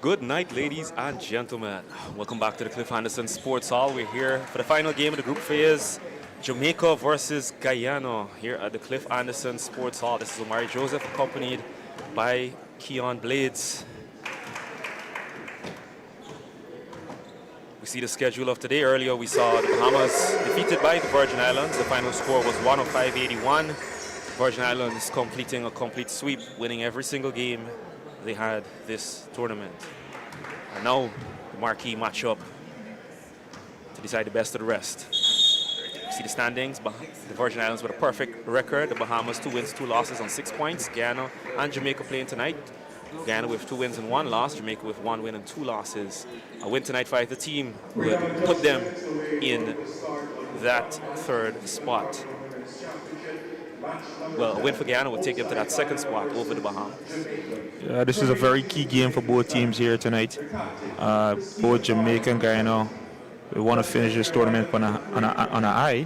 Good night, ladies and gentlemen. Welcome back to the Cliff Anderson Sports Hall. We're here for the final game of the group phase, Jamaica versus Guyana, here at the Cliff Anderson Sports Hall. This is Omari Joseph, accompanied by Keon Blades. We see the schedule of today. Earlier, we saw the Bahamas defeated by the Virgin Islands. The final score was 105-81. Virgin Islands completing a complete sweep, winning every single game they had this tournament. And now, the marquee matchup to decide the best of the rest. You see the standings. The Virgin Islands with a perfect record. The Bahamas 2 wins, 2 losses on 6 points. Guyana and Jamaica playing tonight. Guyana with 2 wins and 1 loss. Jamaica with 1 win and 2 losses. A win tonight for either team would put them in that 3rd spot. Well, a win for Guyana would take them to that 2nd spot over the Bahamas. Yeah, this is a very key game for both teams here tonight. Both Jamaica and Guyana, we want to finish this tournament on a high.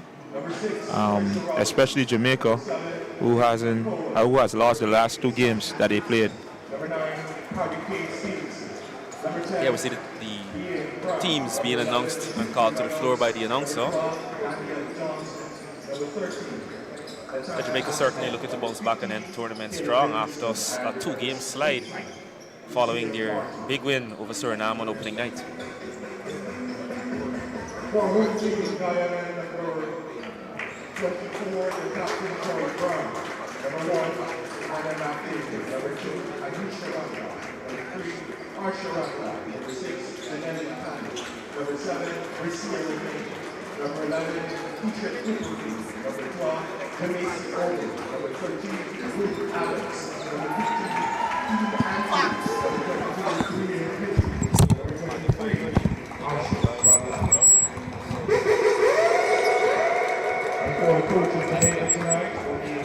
Especially Jamaica, who has lost the last 2 games that they played. Yeah, we see the teams being announced and called to the floor by the announcer. Jamaica certainly looking to bounce back and end the tournament strong after a 2-game slide following their big win over Suriname on opening night. Number 11, Peter Quigley. Number 12, Jamaica Owen. Number 13, Ruth Alex. Number 15, anthems. Number 22, Number 23, And for the coaches today tonight,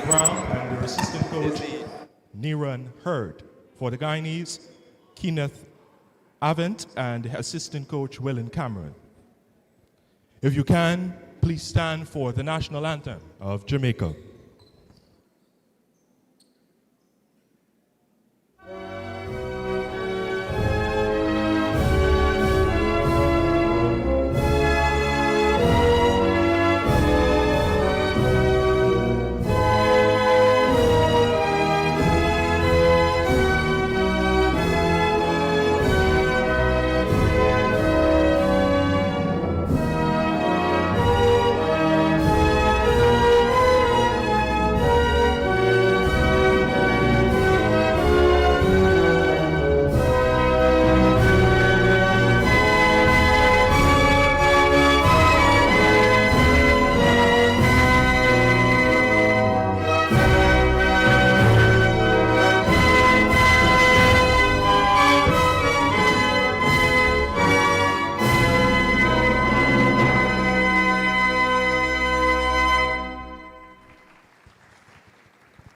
Brown and their assistant coach, Niran Hurd. For the Guyanese, Kenneth Avent and assistant coach, Willen Cameron. If you can, please stand for the national anthem of Jamaica.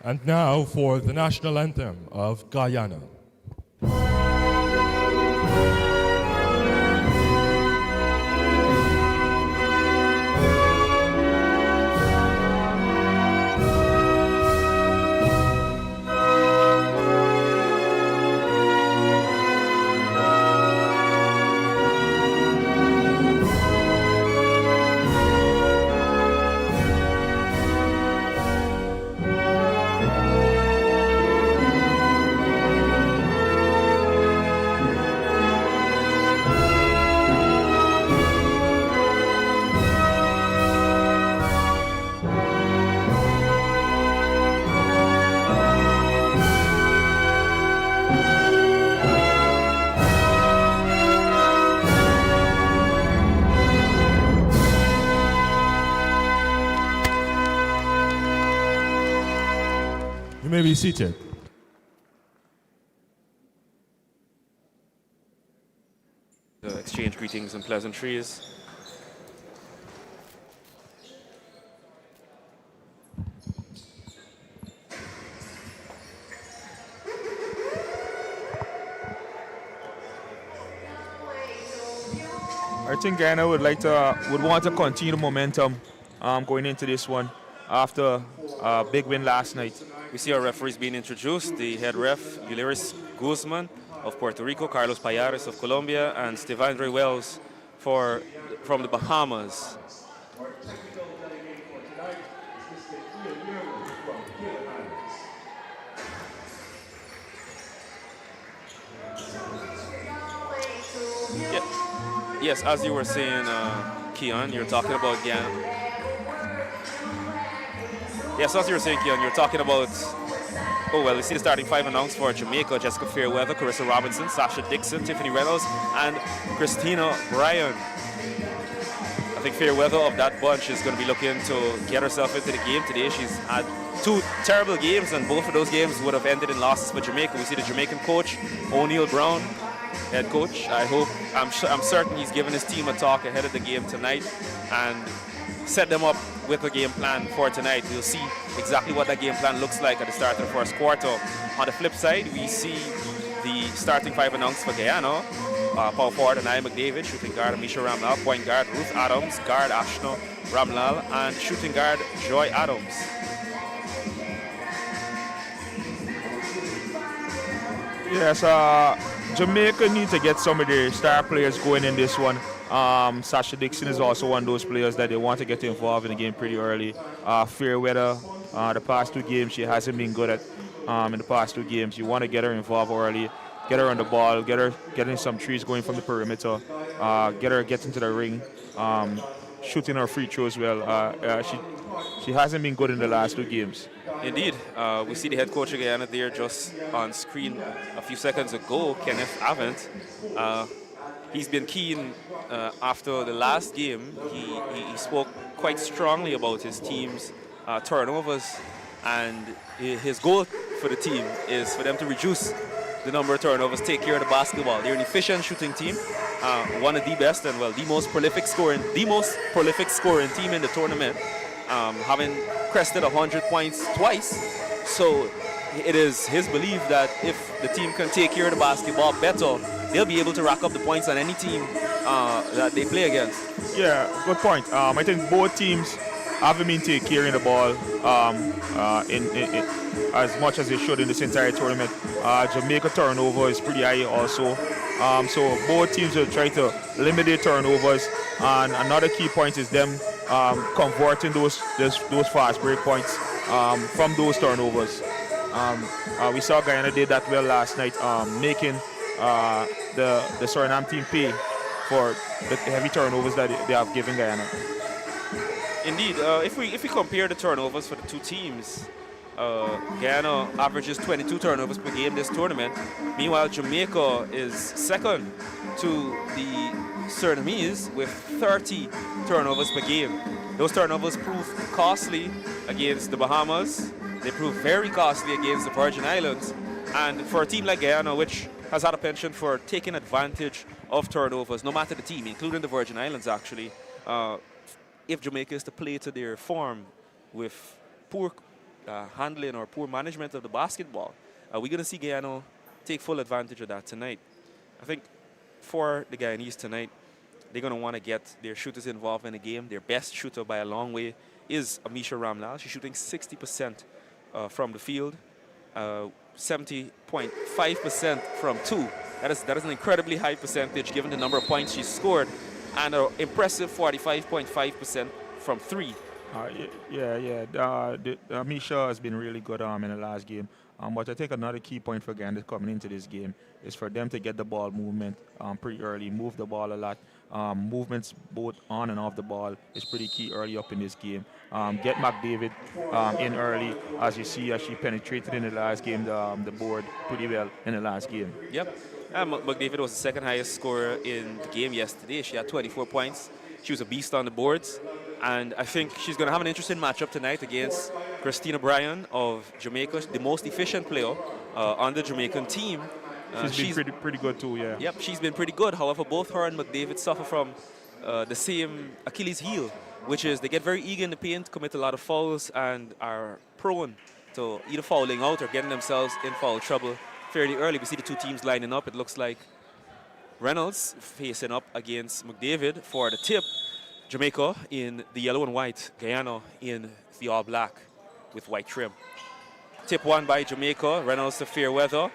And now for the national anthem of Guyana. You may be seated. Exchange greetings and pleasantries. I think Guyana would want to continue the momentum going into this one after a big win last night. We see our referees being introduced. The head ref, Ulysses Guzman, of Puerto Rico, Carlos Payares of Colombia, and Stevandre Wells from the Bahamas. Yes, as you were saying, Keon, you're talking about Guyana. Yes, as you were saying, Keon, you're talking about, oh, well, you see the starting five announced for Jamaica: Jessica Fairweather, Carissa Robinson, Sasha Dixon, Tiffany Reynolds, and Christina Bryan. I think Fairweather of that bunch is going to be looking to get herself into the game today. She's had two terrible games, and both of those games would have ended in losses for Jamaica. We see the Jamaican coach, O'Neal Brown, head coach. I'm certain he's given his team a talk ahead of the game tonight and set them up with a game plan for tonight. We'll see exactly what that game plan looks like at the start of the first quarter. On the flip side, we see the starting five announced for Guyana. Power forward Anaya McDavid, shooting guard Amisha Ramlal, point guard Ruth Adams, guard Ashna Ramlal, and shooting guard Joy Adams. Yes, Jamaica need to get some of their star players going in this one. Sasha Dixon is also one of those players that they want to get involved in the game pretty early. Fairweather, the past two games, she hasn't been good at in the past two games. You want to get her involved early, get her on the ball, getting some trees going from the perimeter, get her getting to the ring, shooting her free throws well. She hasn't been good in the last two games. Indeed. We see the head coach of Guyana there just on screen a few seconds ago, Kenneth Avent. He's been keen after the last game. He spoke quite strongly about his team's turnovers, and his goal for the team is for them to reduce the number of turnovers, take care of the basketball. They're an efficient shooting team, one of the best and, well, the most prolific scoring team in the tournament, having crested 100 points twice. So it is his belief that if the team can take care of the basketball better, they'll be able to rack up the points on any team that they play against. Yeah, good point. I think both teams haven't been taking care of the ball in as much as they should in this entire tournament. Jamaica turnover is pretty high also. So both teams will try to limit their turnovers. And another key point is them converting those fast break points from those turnovers. We saw Guyana did that well last night, making the Suriname team pay for the heavy turnovers that they have given Guyana. Indeed, if we compare the turnovers for the two teams, Guyana averages 22 turnovers per game this tournament. Meanwhile, Jamaica is second to the Surinamese with 30 turnovers per game. Those turnovers prove costly against the Bahamas. They prove very costly against the Virgin Islands. And for a team like Guyana, which has had a penchant for taking advantage of turnovers, no matter the team, including the Virgin Islands actually, if Jamaica is to play to their form with poor handling or poor management of the basketball, we're going to see Guyana take full advantage of that tonight. I think for the Guyanese tonight, they're going to want to get their shooters involved in the game. Their best shooter by a long way is Amisha Ramlal. She's shooting 60% from the field, 70.5% from two. That is an incredibly high percentage given the number of points she's scored, and an impressive 45.5% from three. Amisha has been really good in the last game. But I think another key point for Guyana coming into this game is for them to get the ball movement pretty early, move the ball a lot. Movements both on and off the ball is pretty key early up in this game. Get McDavid in early, as you see, as she penetrated in the last game, the board pretty well in the last game. Yep. McDavid was the second highest scorer in the game yesterday. She had 24 points. She was a beast on the boards. And I think she's going to have an interesting matchup tonight against Christina Bryan of Jamaica, the most efficient player on the Jamaican team. She's been pretty good too, yeah. Yep, she's been pretty good. However, both her and McDavid suffer from the same Achilles heel, which is they get very eager in the paint, commit a lot of fouls, and are prone to either fouling out or getting themselves in foul trouble fairly early. We see the two teams lining up. It looks like Reynolds facing up against McDavid for the tip. Jamaica in the yellow and white, Guyana in the all black with white trim. Tip one by Jamaica, Reynolds to Fairweather.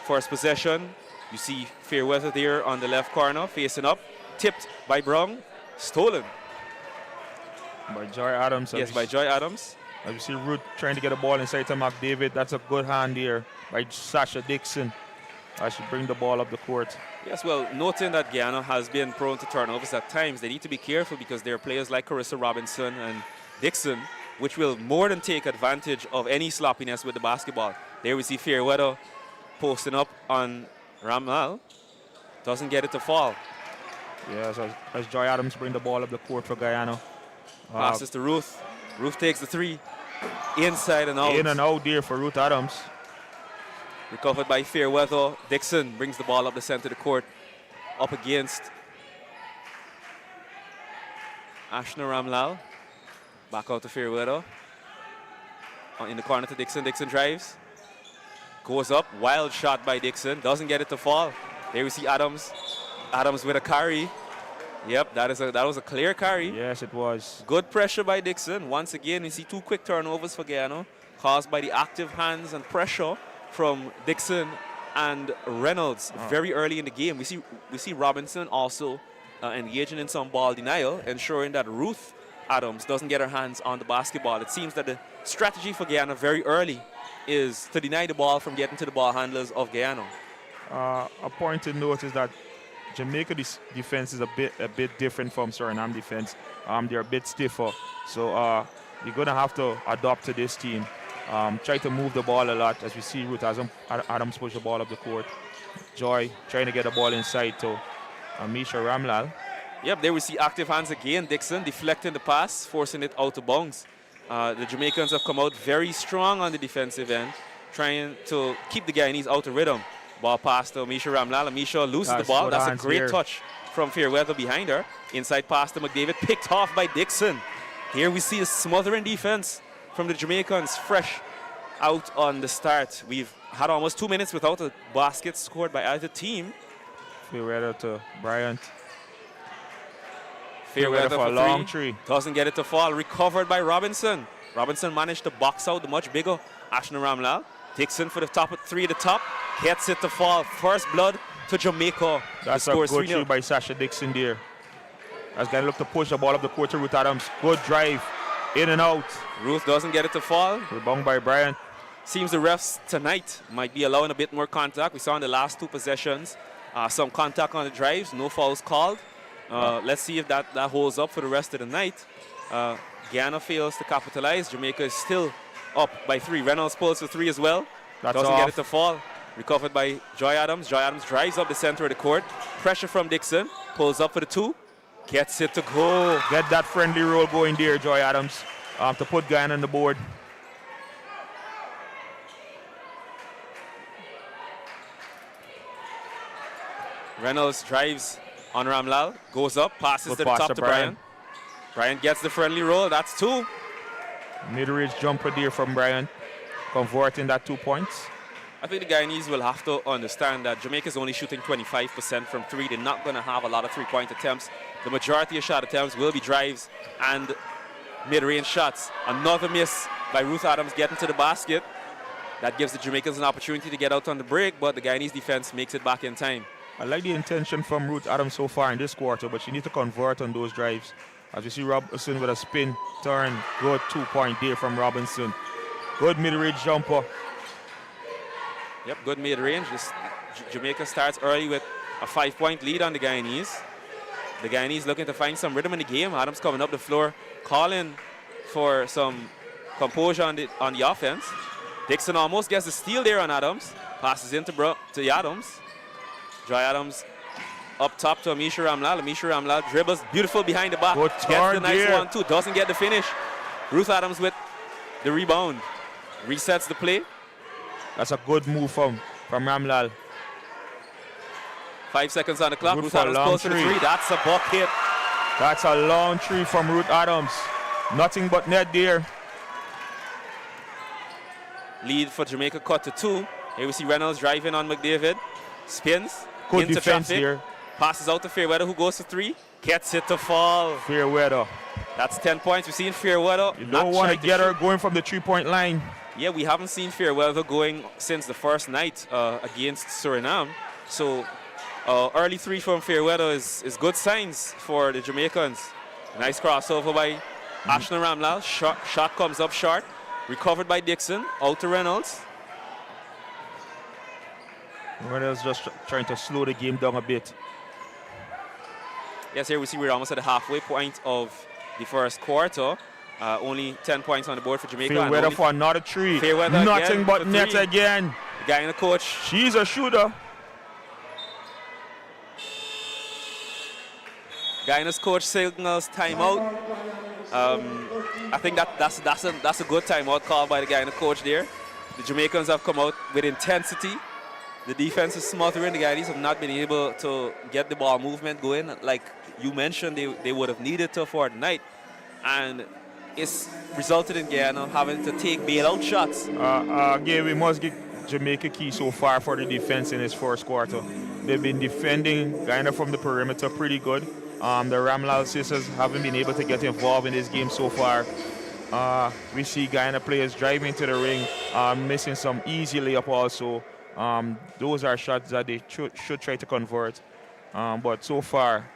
First possession, You see Fairweather there on the left corner, facing up, tipped by Brown, stolen. By Joy Adams. Yes, by Joy Adams. As you see Ruth trying to get a ball inside to McDavid. That's a good hand here by Sasha Dixon as she bring the ball up the court. Yes, well, noting that Guyana has been prone to turnovers at times, they need to be careful because there are players like Carissa Robinson and Dixon, which will more than take advantage of any sloppiness with the basketball. There we see Fairweather posting up on Ramal. Doesn't get it to fall. Yes, as Joy Adams bring the ball up the court for Guyana. Passes to Ruth. Ruth takes the three. Inside and out. In and out there for Ruth Adams. Recovered by Fairweather. Dixon brings the ball up the center of the court. Up against Ashna Ramlal. Back out to Fairweather. In the corner to Dixon. Dixon drives. Goes up. Wild shot by Dixon. Doesn't get it to fall. There we see Adams. Adams with a carry. Yep, that was a clear carry. Yes, it was. Good pressure by Dixon. Once again, we see 2 quick turnovers for Guyana, caused by the active hands and pressure from Dixon and Reynolds very early in the game. We see Robinson also engaging in some ball denial, ensuring that Ruth Adams doesn't get her hands on the basketball. It seems that the strategy for Guyana very early is to deny the ball from getting to the ball handlers of Guyana. A point to note is that Jamaica defense is a bit different from Suriname defense. They're a bit stiffer, so you're gonna have to adapt to this team. Try to move the ball a lot, as we see Ruth Adams push the ball up the court. Joy trying to get the ball inside to Amisha Ramlal. Yep, there we see active hands again. Dixon deflecting the pass, forcing it out of bounds. The Jamaicans have come out very strong on the defensive end, trying to keep the Guyanese out of rhythm. Ball pass to Amisha Ramlal. Amisha loses the ball. That's a great touch from Fairweather behind her. Inside pass to McDavid, picked off by Dixon. Here we see a smothering defense from the Jamaicans, fresh out on the start. We've had almost 2 minutes without a basket scored by either team. Fairweather to Bryant. Fairweather for a long three. Doesn't get it to fall. Recovered by Robinson. Robinson managed to box out the much bigger Ashna Ramlal. Dixon for the top of 3 at the top. Gets it to fall. First blood to Jamaica. That's a good through by Sasha Dixon there. As going to look to push the ball up the court to Ruth Adams. Good drive. In and out. Ruth doesn't get it to fall. Rebound by Bryant. Seems the refs tonight might be allowing a bit more contact. We saw in the last 2 possessions some contact on the drives. No fouls called. Let's see if that holds up for the rest of the night. Guyana fails to capitalize. Jamaica is still up by 3. Reynolds pulls for 3 as well. Doesn't get it to fall. Recovered by Joy Adams. Joy Adams drives up the center of the court. Pressure from Dixon. Pulls up for the 2. Gets it to go. Get that friendly roll going there, Joy Adams, to put Guyana on the board. Reynolds drives on Ramlal. Goes up. Passes to the top to Bryant. Bryant gets the friendly roll. That's 2. Mid-range jumper there from Bryant, converting that 2 points. I think the Guyanese will have to understand that Jamaica's only shooting 25% from 3. They're not going to have a lot of 3-point attempts. The majority of shot attempts will be drives and mid-range shots. Another miss by Ruth Adams getting to the basket. That gives the Jamaicans an opportunity to get out on the break, but the Guyanese defense makes it back in time. I like the intention from Ruth Adams so far in this quarter, but she needs to convert on those drives. As you see Robinson with a spin, turn, good 2-point there from Robinson. Good mid-range jumper. Yep, good mid-range. Jamaica starts early with a 5-point lead on the Guyanese. The Guyanese looking to find some rhythm in the game. Adams coming up the floor, calling for some composure on the offense. Dixon almost gets the steal there on Adams. Passes into Adams. Joy Adams up top to Amisha Ramlal. Amisha Ramlal dribbles beautiful behind the back. Good Gets turn the nice there. 1-2. Doesn't get the finish. Ruth Adams with the rebound. Resets the play. That's a good move from Ramlal. 5 seconds on the clock. Ruth Ruth Adams long close to the 3. That's a bucket. That's a long 3 from Ruth Adams. Nothing but net there. Lead for Jamaica cut to 2. Here we see Reynolds driving on McDavid. Spins. Good into defense traffic. here. Passes out to Fairweather, who goes to 3. Gets it to fall. Fairweather. That's 10 points. We've seen Fairweather. You don't want to get her going from the 3-point line. Yeah, we haven't seen Fairweather going since the first night against Suriname. So early three from Fairweather is good signs for the Jamaicans. Nice crossover by Ashna Ramlal. Shot comes up short. Recovered by Dixon. Out to Reynolds. Reynolds just trying to slow the game down a bit. Yes, here we see we're almost at the halfway point of the first quarter. Only 10 points on the board for Jamaica. Fairweather for another three. Fairweather Nothing again but for net three. again. The guy in the coach. She's a shooter. Guyana's coach signals timeout. I think that's a good timeout call by the Guyana coach there. The Jamaicans have come out with intensity. The defense is smothering. The Guyanese have not been able to get the ball movement going. Like you mentioned, they would have needed to for the night. And it's resulted in Guyana having to take bailout shots. Again, we must give Jamaica key so far for the defense in this first quarter. They've been defending Guyana from the perimeter pretty good. The Ramlal sisters haven't been able to get involved in this game so far. We see Guyana players driving to the ring, missing some easy layup also. Those are shots that they should try to convert. But so far,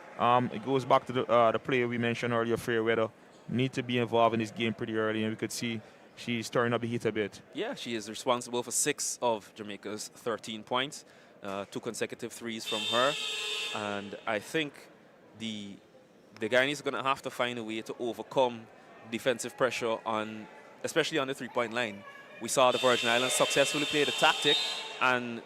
it goes back to the player we mentioned earlier, Fairweather. Need to be involved in this game pretty early, and we could see she's turning up the heat a bit. Yeah, she is responsible for 6 of Jamaica's 13 points. 2 consecutive threes from her. And I think the Guyanese are going to have to find a way to overcome defensive pressure especially on the three-point line. We saw the Virgin Islands successfully play the tactic, and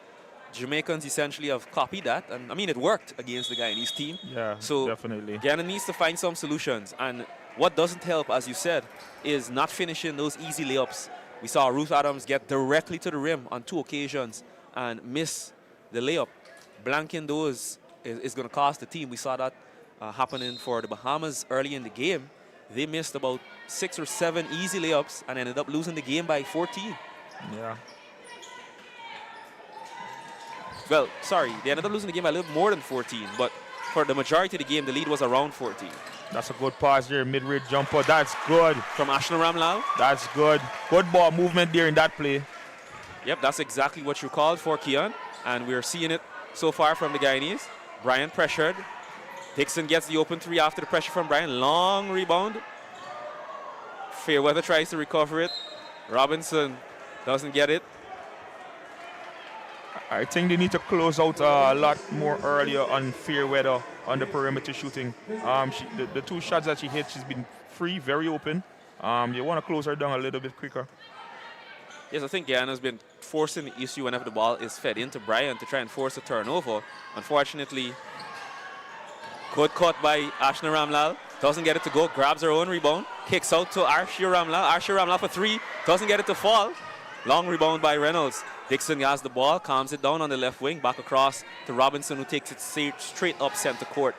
Jamaicans essentially have copied that. And I mean, it worked against the Guyanese team. Yeah, so definitely. Guyana needs to find some solutions. And what doesn't help, as you said, is not finishing those easy layups. We saw Ruth Adams get directly to the rim on 2 occasions and miss the layup. Blanking those is going to cost the team. We saw that happening for the Bahamas early in the game. They missed about 6 or 7 easy layups and ended up losing the game by 14. Yeah. Well, sorry, they ended up losing the game by a little more than 14, but for the majority of the game, the lead was around 14. That's a good pass there, mid-range jumper. That's good. From Ashna Ramlal. That's good. Good ball movement there in that play. Yep, that's exactly what you called for, Keon. And we're seeing it so far from the Guyanese. Brian pressured. Dixon gets the open 3 after the pressure from Brian. Long rebound. Fairweather tries to recover it. Robinson doesn't get it. I think they need to close out a lot more earlier on Fairweather on the perimeter shooting. The 2 shots that she hit, she's been free, very open. You want to close her down a little bit quicker. Yes, I think Guyana's been forcing the issue whenever the ball is fed into Brian to try and force a turnover. Unfortunately, good cut by Ashna Ramlal. Doesn't get it to go, grabs her own rebound. Kicks out to Arshia Ramlal. Arshia Ramlal for 3. Doesn't get it to fall. Long rebound by Reynolds. Dixon has the ball, calms it down on the left wing. Back across to Robinson, who takes it straight up center court.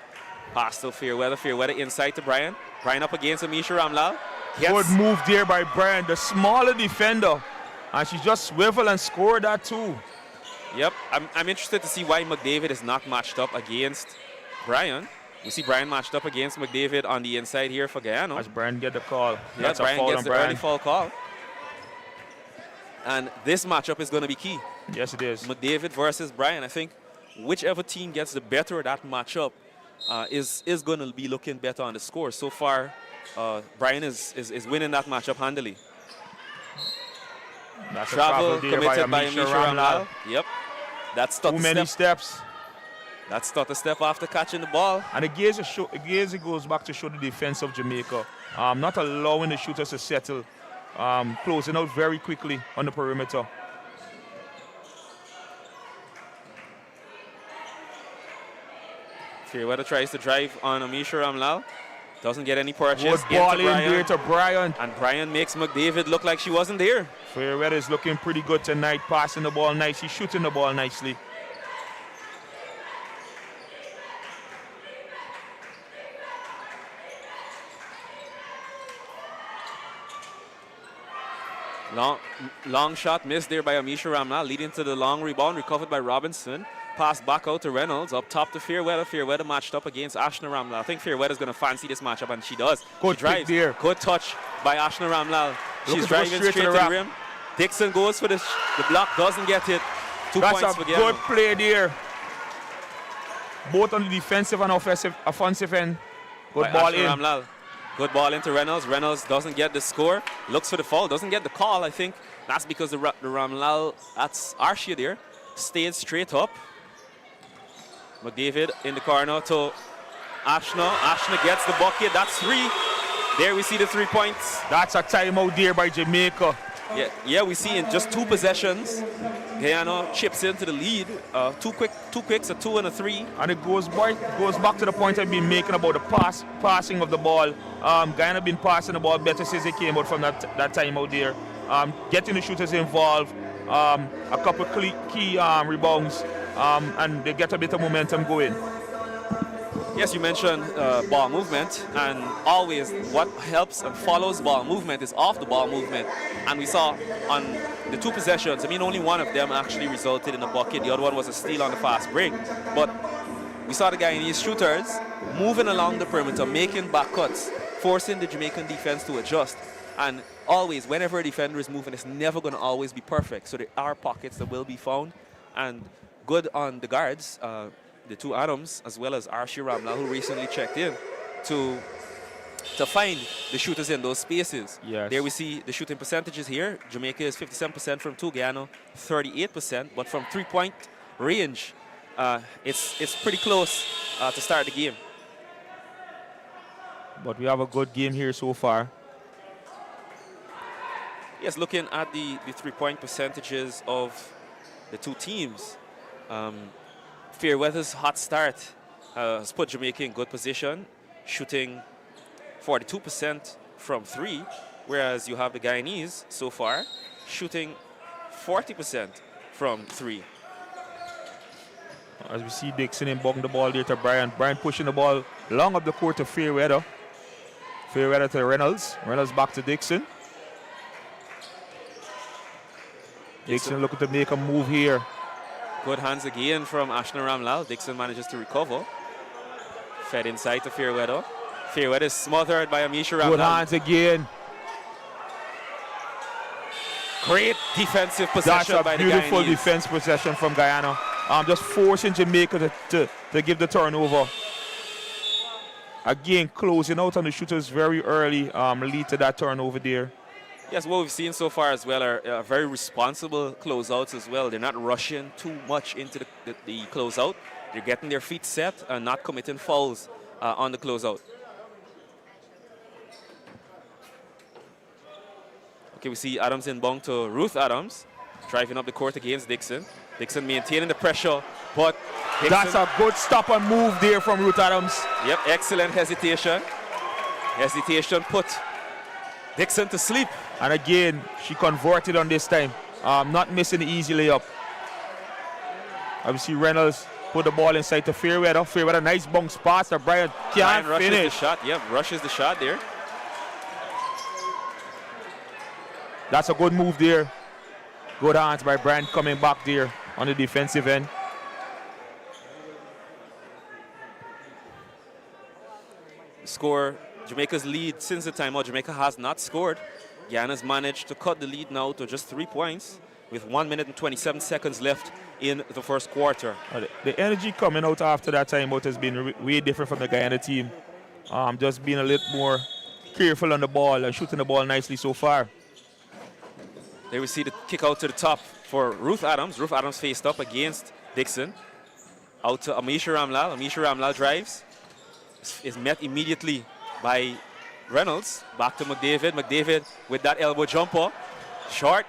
Pass to Fairweather. Fairweather inside to Brian. Brian up against Amisha Ramlal. Good move there by Brian, the smaller defender. And she just swivel and score that too. Yep, I'm interested to see why McDavid is not matched up against Brian. We see Brian matched up against McDavid on the inside here for Guyana. As Brian get the call. Yeah, That's Brian a foul gets on the Brian. early foul call. And this matchup is going to be key. Yes, it is. McDavid versus Brian. I think whichever team gets the better of that matchup is going to be looking better on the score. So far, Brian is winning that matchup handily. That's Travel a travel committed by Amisha Ramlal. Yep. That's too many steps. That's not a step after catching the ball. And again, it goes back to show the defense of Jamaica. Not allowing the shooters to settle. Closing out very quickly on the perimeter. Fairweather tries to drive on Amisha Ramlal. Doesn't get any purchase. Good ball in there to Brian. And Brian makes McDavid look like she wasn't there. Fairweather is looking pretty good tonight. Passing the ball nicely, shooting the ball nicely. Long shot missed there by Amisha Ramlal, leading to the long rebound, recovered by Robinson. Pass back out to Reynolds, up top to Fairweather. Fairweather matched up against Ashna Ramlal. I think Fairweather's going to fancy this matchup, and she does. Good drive there. Good touch by Ashna Ramlal. She's driving straight to the rim. Dixon goes for the block, doesn't get it. 2 points for Guyana. That's a good play there. both on the defensive and offensive end. Good by ball Ashton in. Ramlal. Good ball into Reynolds. Reynolds doesn't get the score. Looks for the foul. Doesn't get the call. I think that's because the Ramlal, that's Arshia there, stayed straight up. McDavid in the corner to Ashna. Ashna gets the bucket. That's 3. There we see the 3 points. That's a timeout there by Jamaica. Yeah, we see in just 2 possessions, Guyana chips into the lead. Two quicks, a 2 and a 3. And it goes back to the point I've been making about the passing of the ball. Guyana been passing the ball better since they came out from that timeout there. Getting the shooters involved, a couple key rebounds, and they get a bit of momentum going. Yes, you mentioned ball movement, and always what helps and follows ball movement is off the ball movement. And we saw on the 2 possessions, I mean, only one of them actually resulted in a bucket. The other one was a steal on the fast break. But we saw the Guyanese shooters moving along the perimeter, making back cuts, forcing the Jamaican defense to adjust. And always, whenever a defender is moving, it's never going to always be perfect. So there are pockets that will be found. And good on the guards, the 2 Adams, as well as Arshia Ramlal, who recently checked in, to find the shooters in those spaces. Yes. There we see the shooting percentages here. Jamaica is 57% from 2, Guyana 38%, but from 3-point range, it's pretty close to start the game. But we have a good game here so far. Yes, looking at the 3-point percentages of the 2 teams, Fairweather's hot start has put Jamaica in good position, shooting 42% from 3, whereas you have the Guyanese so far shooting 40% from 3. As we see Dixon inbounding the ball there to Brian. Brian pushing the ball long up the court to Fairweather. Fairweather to Reynolds. Reynolds back to Dixon. Dixon looking to make a move here. Good hands again from Ashna Ramlal. Dixon manages to recover. Fed inside to Fairweather. Fairweather is smothered by Amisha Ramlal. Good hands again. Great defensive possession by the Guyanese. That's a beautiful defense possession from Guyana. Just forcing Jamaica to give the turnover. Again, closing out on the shooters very early, lead to that turnover there. Yes, what we've seen so far as well are very responsible closeouts as well. They're not rushing too much into the closeout. They're getting their feet set and not committing fouls on the closeout. Okay, we see Adams inbound to Ruth Adams, driving up the court against Dixon. Dixon maintaining the pressure, but Dixon, that's a good stop and move there from Ruth Adams. Yep, excellent hesitation. Hesitation put Dixon to sleep. And again, she converted on this time. Not missing the easy layup. Obviously, Reynolds put the ball inside to Fairweather. Fairweather, nice bounce pass to Brian. Can't rushes finish. The shot. Yep, rushes the shot there. That's a good move there. Good hands by Brian coming back there on the defensive end. Score, Jamaica's lead since the timeout. Jamaica has not scored. Guyana's managed to cut the lead now to just 3 points with 1 minute and 27 seconds left in the first quarter. The energy coming out after that timeout has been way different from the Guyana team. Just being a little more careful on the ball and shooting the ball nicely so far. There we see the kick out to the top for Ruth Adams. Ruth Adams faced up against Dixon. Out to Amisha Ramlal. Amisha Ramlal drives. Is met immediately by Reynolds. Back to McDavid. McDavid with that elbow jumper. Short.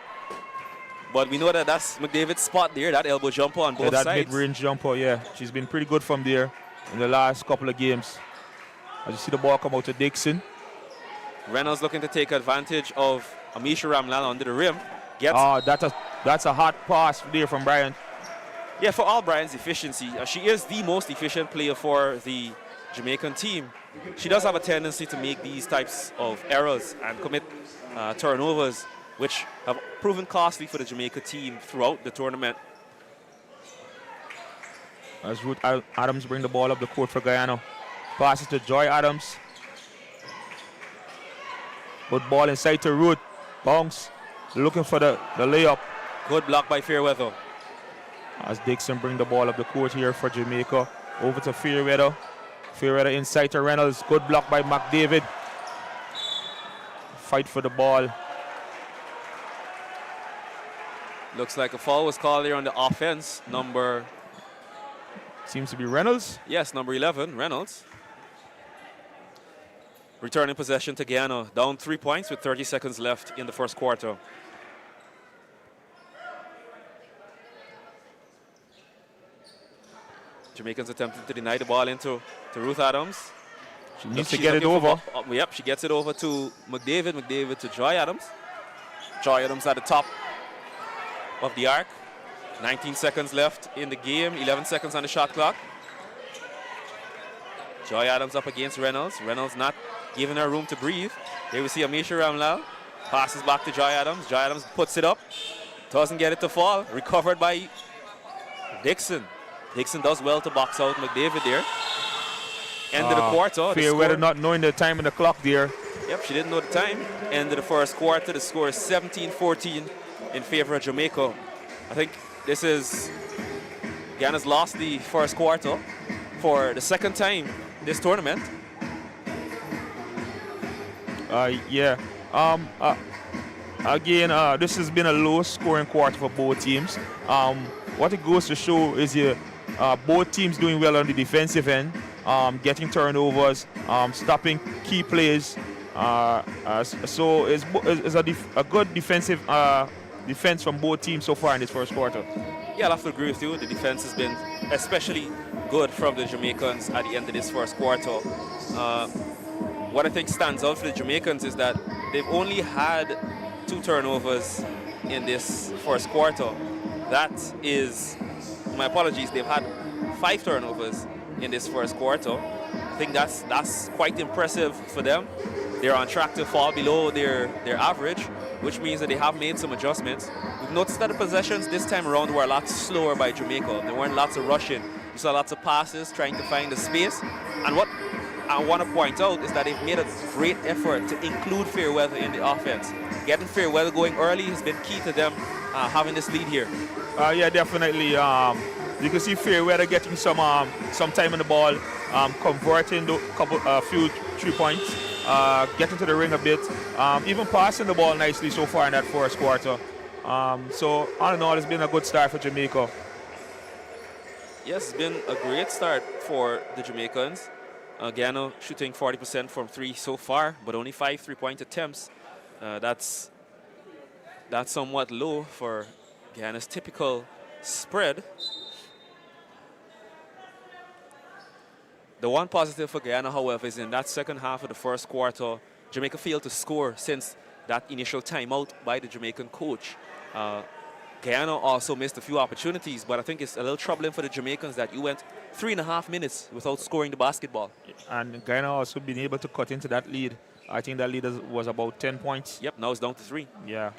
But we know that that's McDavid's spot there, that elbow jumper on both sides. That mid-range jumper, yeah. She's been pretty good from there in the last couple of games. As you see the ball come out to Dixon. Reynolds looking to take advantage of Amisha Ramlal under the rim. That's a hot pass there from Brian. Yeah, for all Brian's efficiency, she is the most efficient player for the Jamaican team. She does have a tendency to make these types of errors and commit turnovers, which have proven costly for the Jamaica team throughout the tournament. As Ruth Adams bring the ball up the court for Guyana. Passes to Joy Adams. Good ball inside to Ruth. Bounce. Looking for the layup. Good block by Fairweather. As Dixon bring the ball up the court here for Jamaica. Over to Fairweather. Fairweather inside to Reynolds. Good block by McDavid. Fight for the ball. Looks like a foul was called there on the offense. Seems to be Reynolds. Yes, number 11, Reynolds. Returning possession to Guyana. Down 3 points with 30 seconds left in the first quarter. Jamaicans attempting to deny the ball into Ruth Adams. She needs to get it over. Yep, she gets it over to McDavid. McDavid to Joy Adams. Joy Adams at the top of the arc. 19 seconds left in the game. 11 seconds on the shot clock. Joy Adams up against Reynolds. Reynolds not giving her room to breathe. Here we see Amisha Ramlal. Passes back to Joy Adams. Joy Adams puts it up. Doesn't get it to fall. Recovered by Dixon. Dixon does well to box out McDavid there. End of the quarter. Fairweather not knowing the time on the clock there. Yep, she didn't know the time. End of the first quarter. The score is 17-14 in favor of Jamaica. I think this is Guyana's lost the first quarter for the second time this tournament. Yeah. Again, this has been a low-scoring quarter for both teams. What it goes to show is both teams doing well on the defensive end, getting turnovers, stopping key plays. So it's a good defensive defense from both teams so far in this first quarter. Yeah, I'll have to agree with you. The defense has been especially good from the Jamaicans at the end of this first quarter. What I think stands out for the Jamaicans is that they've only had 2 turnovers in this first quarter. That is, my apologies, they've had 5 turnovers in this first quarter. I think that's quite impressive for them. They're on track to fall below their average, which means that they have made some adjustments. We've noticed that the possessions this time around were a lot slower by Jamaica. There weren't lots of rushing. You saw lots of passes trying to find the space. And what I want to point out is that they've made a great effort to include Fairweather in the offense. Getting Fairweather going early has been key to them having this lead here. Yeah, definitely. You can see Fairweather getting some time on the ball, converting a few 3 points, getting to the ring a bit, even passing the ball nicely so far in that first quarter. So all in all, it's been a good start for Jamaica. Yes, it's been a great start for the Jamaicans. Guyana shooting 40% from 3 so far, but only 5 3-point attempts. That's somewhat low for Guyana's typical spread. The one positive for Guyana, however, is in that second half of the first quarter, Jamaica failed to score since that initial timeout by the Jamaican coach. Guyana also missed a few opportunities, but I think it's a little troubling for the Jamaicans that you went 3.5 minutes without scoring the basketball. And Guyana also been able to cut into that lead. I think that lead was about 10 points. Yep, now it's down to 3. Yeah.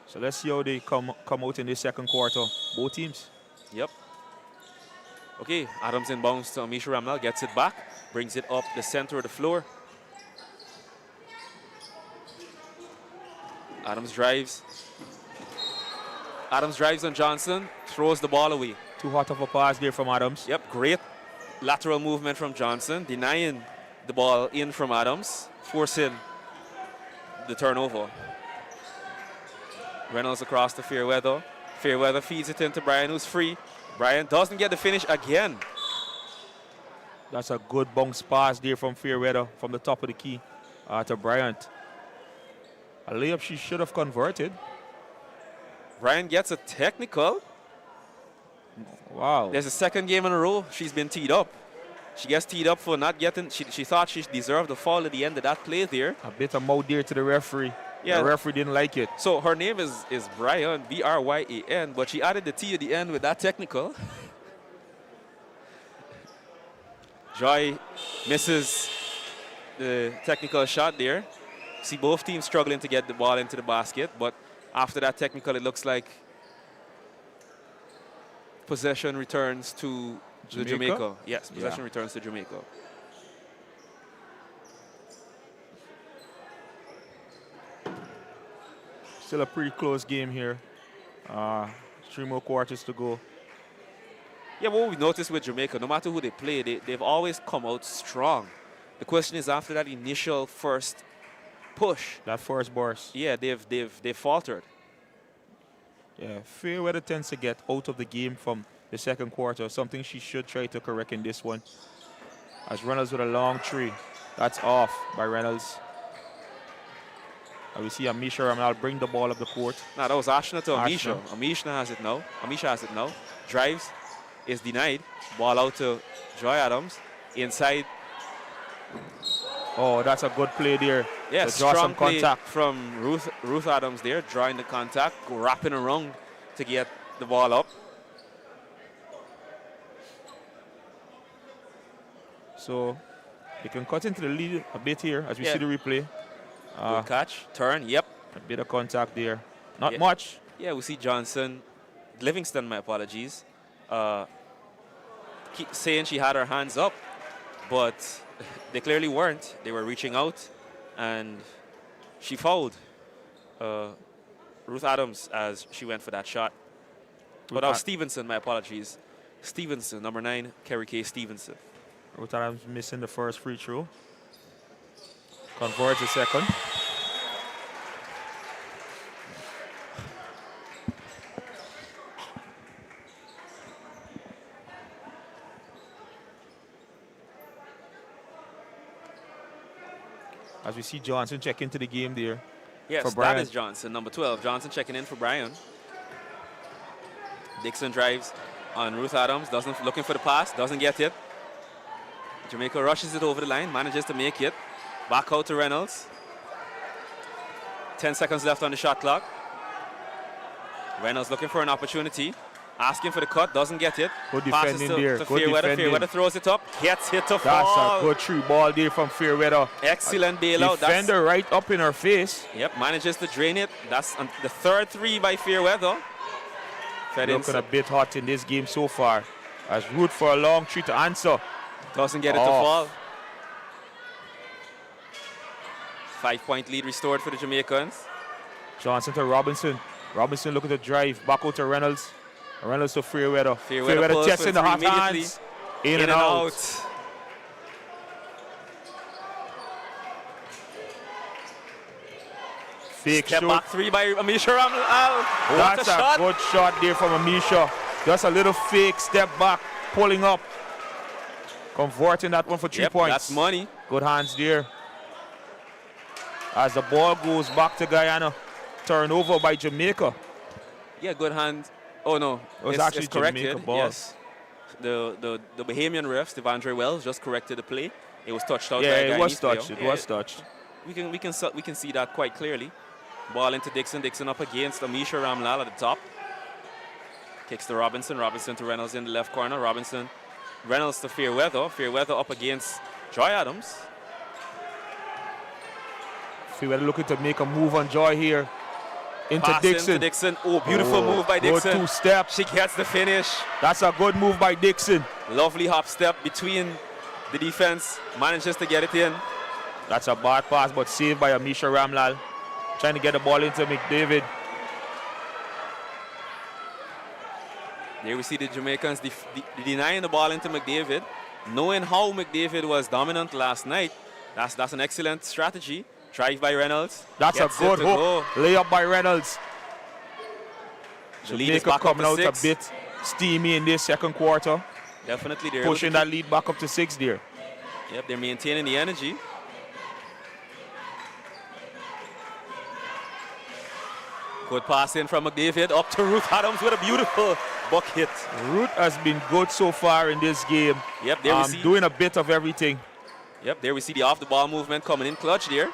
So let's see how they come out in this second quarter, both teams. Yep. Okay, Adams inbounds to Amisha Ramlal, gets it back, brings it up the center of the floor. Adams drives. Adams drives on Johnson, throws the ball away. Too hot of a pass there from Adams. Yep, great lateral movement from Johnson, denying the ball in from Adams, forcing the turnover. Reynolds across to Fairweather. Fairweather feeds it into Brian, who's free. Brian doesn't get the finish again. That's a good bounce pass there from Fairweather from the top of the key to Bryant. A layup she should have converted. Brian gets a technical. Wow. There's a second game in a row she's been teed up. She gets teed up for not getting, she thought she deserved the foul at the end of that play there. A bit of mouth there to the referee. Yeah. The referee didn't like it. So her name is Brian, B-R-Y-A-N, but she added the T at the end with that technical. Joy misses the technical shot there. See both teams struggling to get the ball into the basket, but after that technical, it looks like possession returns to Jamaica. Yes, possession returns to Jamaica. Still a pretty close game here. 3 more quarters to go. Yeah, what we've noticed with Jamaica, no matter who they play, they've always come out strong. The question is, after that initial first push, That first burst. yeah, they've faltered. Yeah, Fairweather tends to get out of the game from the second quarter, something she should try to correct in this one. As Reynolds with a long three. That's off by Reynolds. And we see Amisha Ramal bring the ball up the court. Now, that was Ashna to Amisha. Ashna. Amisha has it now. Amisha has it now. Drives, is denied. Ball out to Joy Adams. Inside. Oh, that's a good play there. Yes, to draw strong some play contact. from Ruth Adams there, drawing the contact, wrapping around to get the ball up. So they can cut into the lead a bit here as we see the replay. Good catch, turn, yep. A bit of contact there. Not Yeah. much. Yeah, we see Johnson, Livingston, my apologies, keep saying she had her hands up, but they clearly weren't. They were reaching out, and she fouled Ruth Adams as she went for that shot. But that was Stevenson, my apologies. Stevenson, number 9, Kerry K. Stevenson. Ruth Adams missing the first free throw. Converts the second. As we see Johnson check into the game there. Yes, for that Brian. is Johnson, number 12. Johnson checking in for Brian. Dixon drives on Ruth Adams, looking for the pass, doesn't get it. Jamaica rushes it over the line, manages to make it. Back out to Reynolds. 10 seconds left on the shot clock. Reynolds looking for an opportunity. Asking for the cut, doesn't get it. Good Passes defending there. to Good Fairweather. defending. Fairweather throws it up, gets hit to That's fall. a good three ball there from Fairweather. Excellent bailout. Defender right up in her face. Yep, manages to drain it. That's the third three by Fairweather. Fed Looking inside. a bit hot in this game so far. As root for a long three to answer. Doesn't get it to Off. fall. 5-point lead restored for the Jamaicans. Johnson to Robinson. Robinson looking to drive. Back out to Reynolds. Reynolds to Fairweather. Fairweather pulls testing for the hot three immediately. hands. In and out. Fake Step shoot. back three by Amisha Ramal. That's What a shot. good shot there from Amisha. Just a little fake step back, pulling up. Converting that one for 3 Yep, points. that's money. Good hands there. As the ball goes back to Guyana. Turnover by Jamaica. Yeah, good hand. Oh no, It was it's actually corrected. Jamaica ball. Yes, the Bahamian ref, Devondre Wells, just corrected the play. It was touched out. Yeah, by a it was Guyanese player. touched. It Yeah, was touched. We can see that quite clearly. Ball into Dixon. Dixon up against Amisha Ramlal at the top. Kicks to Robinson. Robinson to Reynolds in the left corner. Robinson, Reynolds to Fairweather. Fairweather up against Joy Adams. Fairweather looking to make a move on Joy here. Into Pass Dixon. into Dixon. Oh, beautiful move by Good Dixon. two steps. She gets the finish. That's a good move by Dixon. Lovely hop step between the defense. Manages to get it in. That's a bad pass, but saved by Amisha Ramlal. Trying to get the ball into McDavid. There we see the Jamaicans denying the ball into McDavid. Knowing how McDavid was dominant last night, that's an excellent strategy. Drive by Reynolds. That's a Gets it good to hook. go. Layup by Reynolds. The lead is Jamaica back up coming to out 6. a bit steamy in this second quarter. Definitely they're Pushing able to that lead back up to 6 there. Yep, they're maintaining the energy. Good pass in from McDavid up to Ruth Adams with a beautiful bucket. Root has been good so far in this game. Yep, there we see. Doing a bit of everything. Yep, there we see the off-the-ball movement coming in clutch there.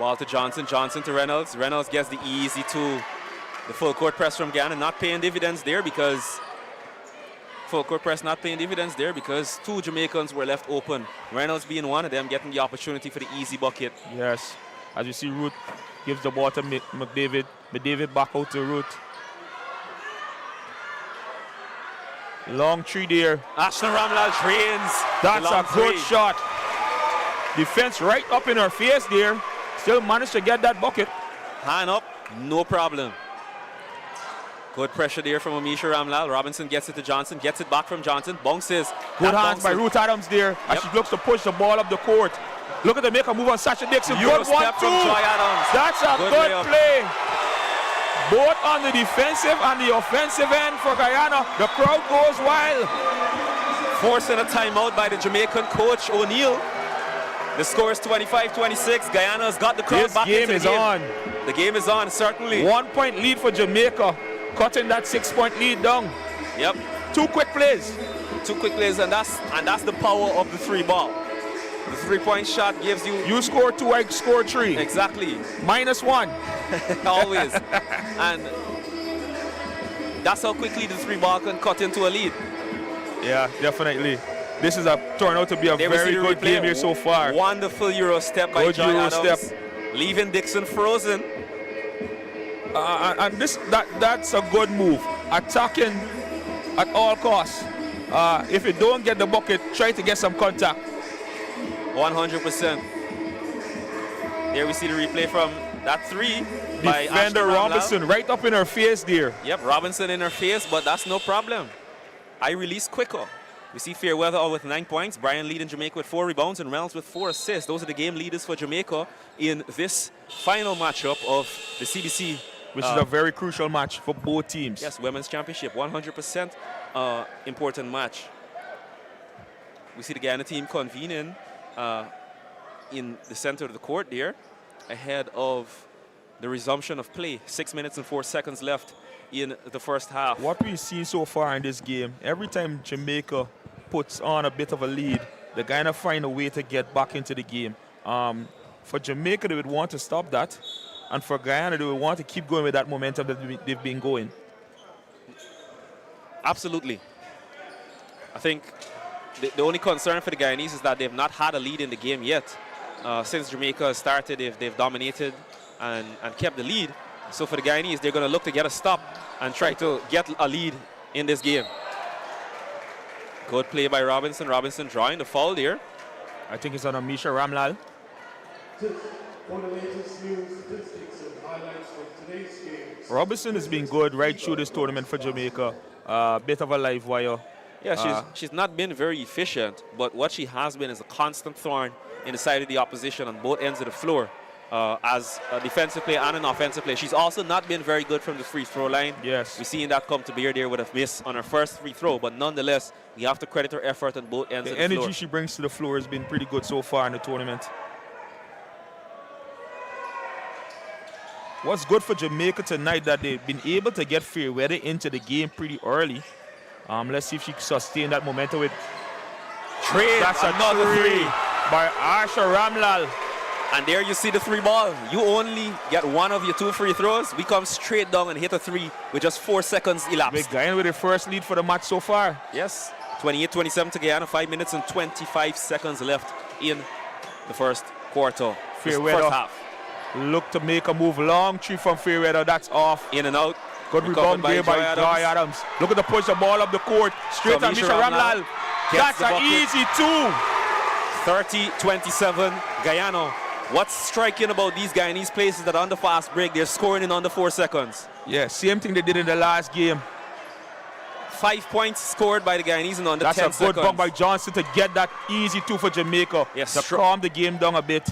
Ball to Johnson. Johnson to Reynolds. Reynolds gets the easy two. The full court press from Guyana not paying dividends there because full court press not paying dividends there because 2 Jamaicans were left open. Reynolds being one of them, getting the opportunity for the easy bucket. Yes. As you see, Root gives the ball to McDavid. McDavid back out to Root. Long three there. Ashna Ramlal drains. That's the long a good three. shot. Defense right up in her face there. Still managed to get that bucket. Hand up, no problem. Good pressure there from Amisha Ramlal. Robinson gets it to Johnson, gets it back from Johnson, bounces. Good That hands by bounces. Ruth Adams there as she looks to push the ball up the court. Look at the make a move on Sasha Dixon. Euro Good 1-2. step from Joy Adams. That's a Good good layup. play. Both on the defensive and the offensive end for Guyana. The crowd goes wild. Forcing a timeout by the Jamaican coach O'Neill. The score is 25-26. Guyana's got the crowd This back game into is the game. on. The game is on, certainly. 1 point lead for Jamaica, cutting that 6 point lead down. Yep. 2 quick plays. 2 quick plays, and that's the power of the 3 ball. The 3-point shot gives you You score 2, I score 3. exactly -1. always, and that's how quickly the 3 ball can cut into a lead. Yeah, definitely. This is turned out to be a There we see very the good replay. game here so far. Wonderful Euro step by Good Joy Euro Adams, step. leaving Dixon frozen. And that's a good move. Attacking at all costs. If you don't get the bucket, try to get some contact. 100%. There we see the replay from that 3 by Defender Ashton Ramlal. Robinson right up in her face there. Yep, Robinson in her face, but that's no problem. I release quicker. We see Fairweather with 9 points, Brian leading Jamaica with 4 rebounds, and Reynolds with 4 assists. Those are the game leaders for Jamaica in this final matchup of the CBC. Which is a very crucial match for both teams. Yes, Women's Championship, 100% important match. We see the Guyana team convening in the center of the court there, ahead of the resumption of play. 6 minutes and 4 seconds left in the first half. What we've seen so far in this game, every time Jamaica puts on a bit of a lead, the Guyana find a way to get back into the game. For Jamaica, they would want to stop that. And for Guyana, they would want to keep going with that momentum that they've been going. Absolutely. I think the only concern for the Guyanese is that they've not had a lead in the game yet. Since Jamaica started, they've dominated and kept the lead. So for the Guyanese, they're going to look to get a stop and try to get a lead in this game. Good play by Robinson. Robinson drawing the foul there. I think it's on Amisha Ramlal. For the latest news, statistics, and highlights from today's games. Robinson has been good right through this tournament for Jamaica. Bit of a live wire. Yeah, she's not been very efficient, but what she has been is a constant thorn in the side of the opposition on both ends of the floor. As a defensive player and an offensive player. She's also not been very good from the free throw line. Yes. We're seeing that come to bear there with a miss on her first free throw, but nonetheless, we have to credit her effort on both ends of The the floor. energy she brings to the floor has been pretty good so far in the tournament. What's good for Jamaica tonight that they've been able to get Fairweather into the game pretty early. Let's see if she can sustain that momentum with Trade, that's another three. by Asha Ramlal. And there you see the 3 ball. You only get one of your 2 free throws. We come straight down and hit a 3 with just 4 seconds elapsed. Big Guyana with their first lead for the match so far. Yes, 28-27 to Guyana, 5 minutes and 25 seconds left in the first quarter. Fairweather. First half. Look to make a move. Long 3 from Fairweather. That's off. In and out. Good Recovered rebound there by Joy Adams. Look at the push the ball up the court. Straight to Amisha Amisha Ramlal. Gets That's the an bucket. easy 2. 30-27 Guyana. What's striking about these Guyanese players is that on the fast break, they're scoring in under 4 seconds. Yeah, same thing they did in the last game. 5 points scored by the Guyanese in under That's 10 a seconds. good bump by Johnson to get that easy 2 for Jamaica. Yes, to calm the game down a bit.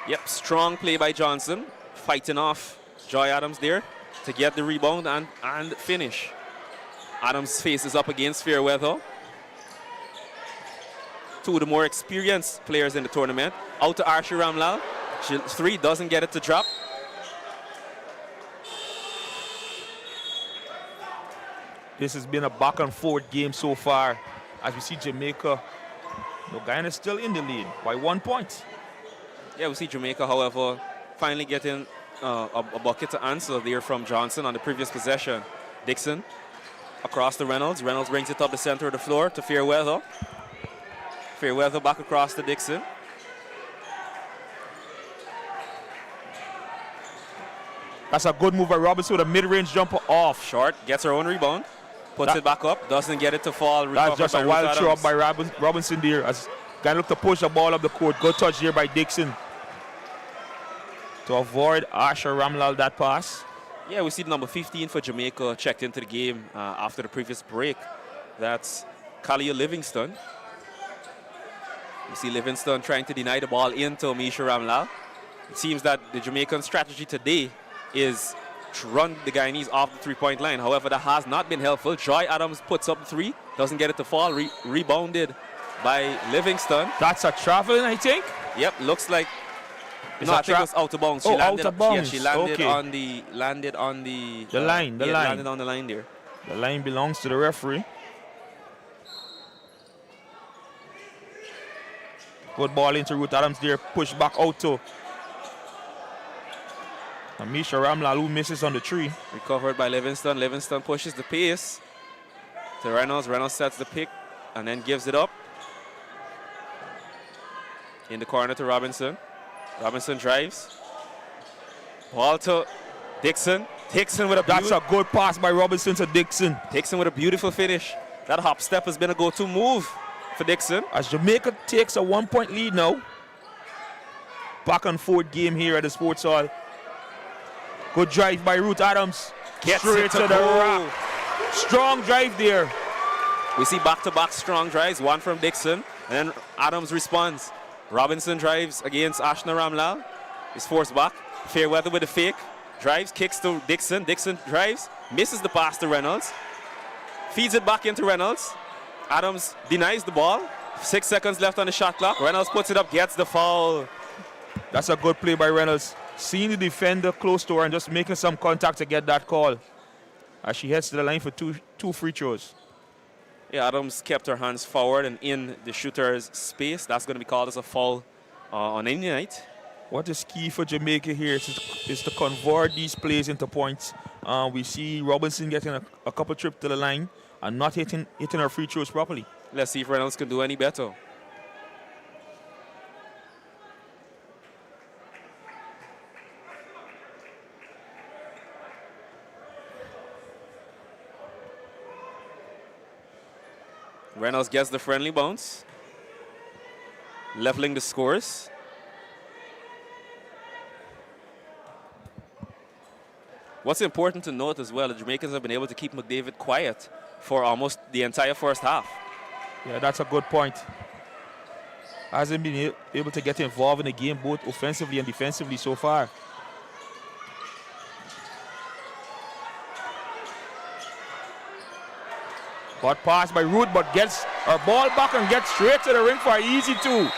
Yep, strong play by Johnson. Fighting off Joy Adams there to get the rebound and finish. Adams faces up against Fairweather. 2 of the more experienced players in the tournament. Out to Archie Ramlal. 3 doesn't get it to drop. This has been a back and forth game so far. As we see Jamaica, Guyana is still in the lead by 1 point. Yeah, we see Jamaica, however, finally getting a bucket to answer there from Johnson on the previous possession. Dixon across to Reynolds. Reynolds brings it up the center of the floor to Fairweather. Fairweather back across to Dixon. That's a good move by Robinson with a mid-range jumper off. Short, gets her own rebound. Puts it back up, doesn't get it to fall. That's just by a wild Ruth throw up Adams. by Robinson there. As Guyana look to push the ball up the court. Good touch here by Dixon. To avoid Asha Ramlal that pass. Yeah, we see the number 15 for Jamaica checked into the game after the previous break. That's Kalia Livingston. You see Livingston trying to deny the ball into Misha Ramlal. It seems that the Jamaican strategy today is to run the Guyanese off the three-point line. However, that has not been helpful. Joy Adams puts up the three, doesn't get it to fall, rebounded by Livingston. That's a traveling, I think. Yep, looks like. It's No, a I think it was out of bounds. She out landed, of bounds. Yeah, she landed Okay. on the line. landed on the line there. The line belongs to the referee. Good ball into Ruth Adams there. Push back out to Misha Ramlal, who misses on the tree. Recovered by Livingston. Livingston pushes the pace to Reynolds. Reynolds sets the pick and then gives it up. In the corner to Robinson. Robinson drives. Ball to Dixon. Dixon with a That's a good pass by Robinson to Dixon. Dixon with a beautiful finish. That hop step has been a go-to move for Dixon. As Jamaica takes a 1-point lead now. Back and forth game here at the Sports Hall. Good drive by Ruth Adams. Gets Straight it to to the goal. rack. Strong drive there. We see back-to-back strong drives, one from Dixon, and then Adams responds. Robinson drives against Ashna Ramlal. He's forced back. Fairweather with a fake. Drives, kicks to Dixon. Dixon drives, misses the pass to Reynolds. Feeds it back into Reynolds. Adams denies the ball. 6 seconds left on the shot clock. Reynolds puts it up, gets the foul. That's a good play by Reynolds. Seeing the defender close to her and just making some contact to get that call. As she heads to the line for two free throws. Yeah, Adams kept her hands forward and in the shooter's space. That's going to be called as a foul on any night. What is key for Jamaica here is to convert these plays into points. We see Robinson getting a couple trips to the line and not hitting her free throws properly. Let's see if Reynolds can do any better. Reynolds gets the friendly bounce, leveling the scores. What's important to note as well, the Jamaicans have been able to keep McDavid quiet for almost the entire first half. Yeah, that's a good point. Hasn't been able to get involved in the game both offensively and defensively so far. Hot pass by Ruth, but gets her ball back and gets straight to the ring for an easy two.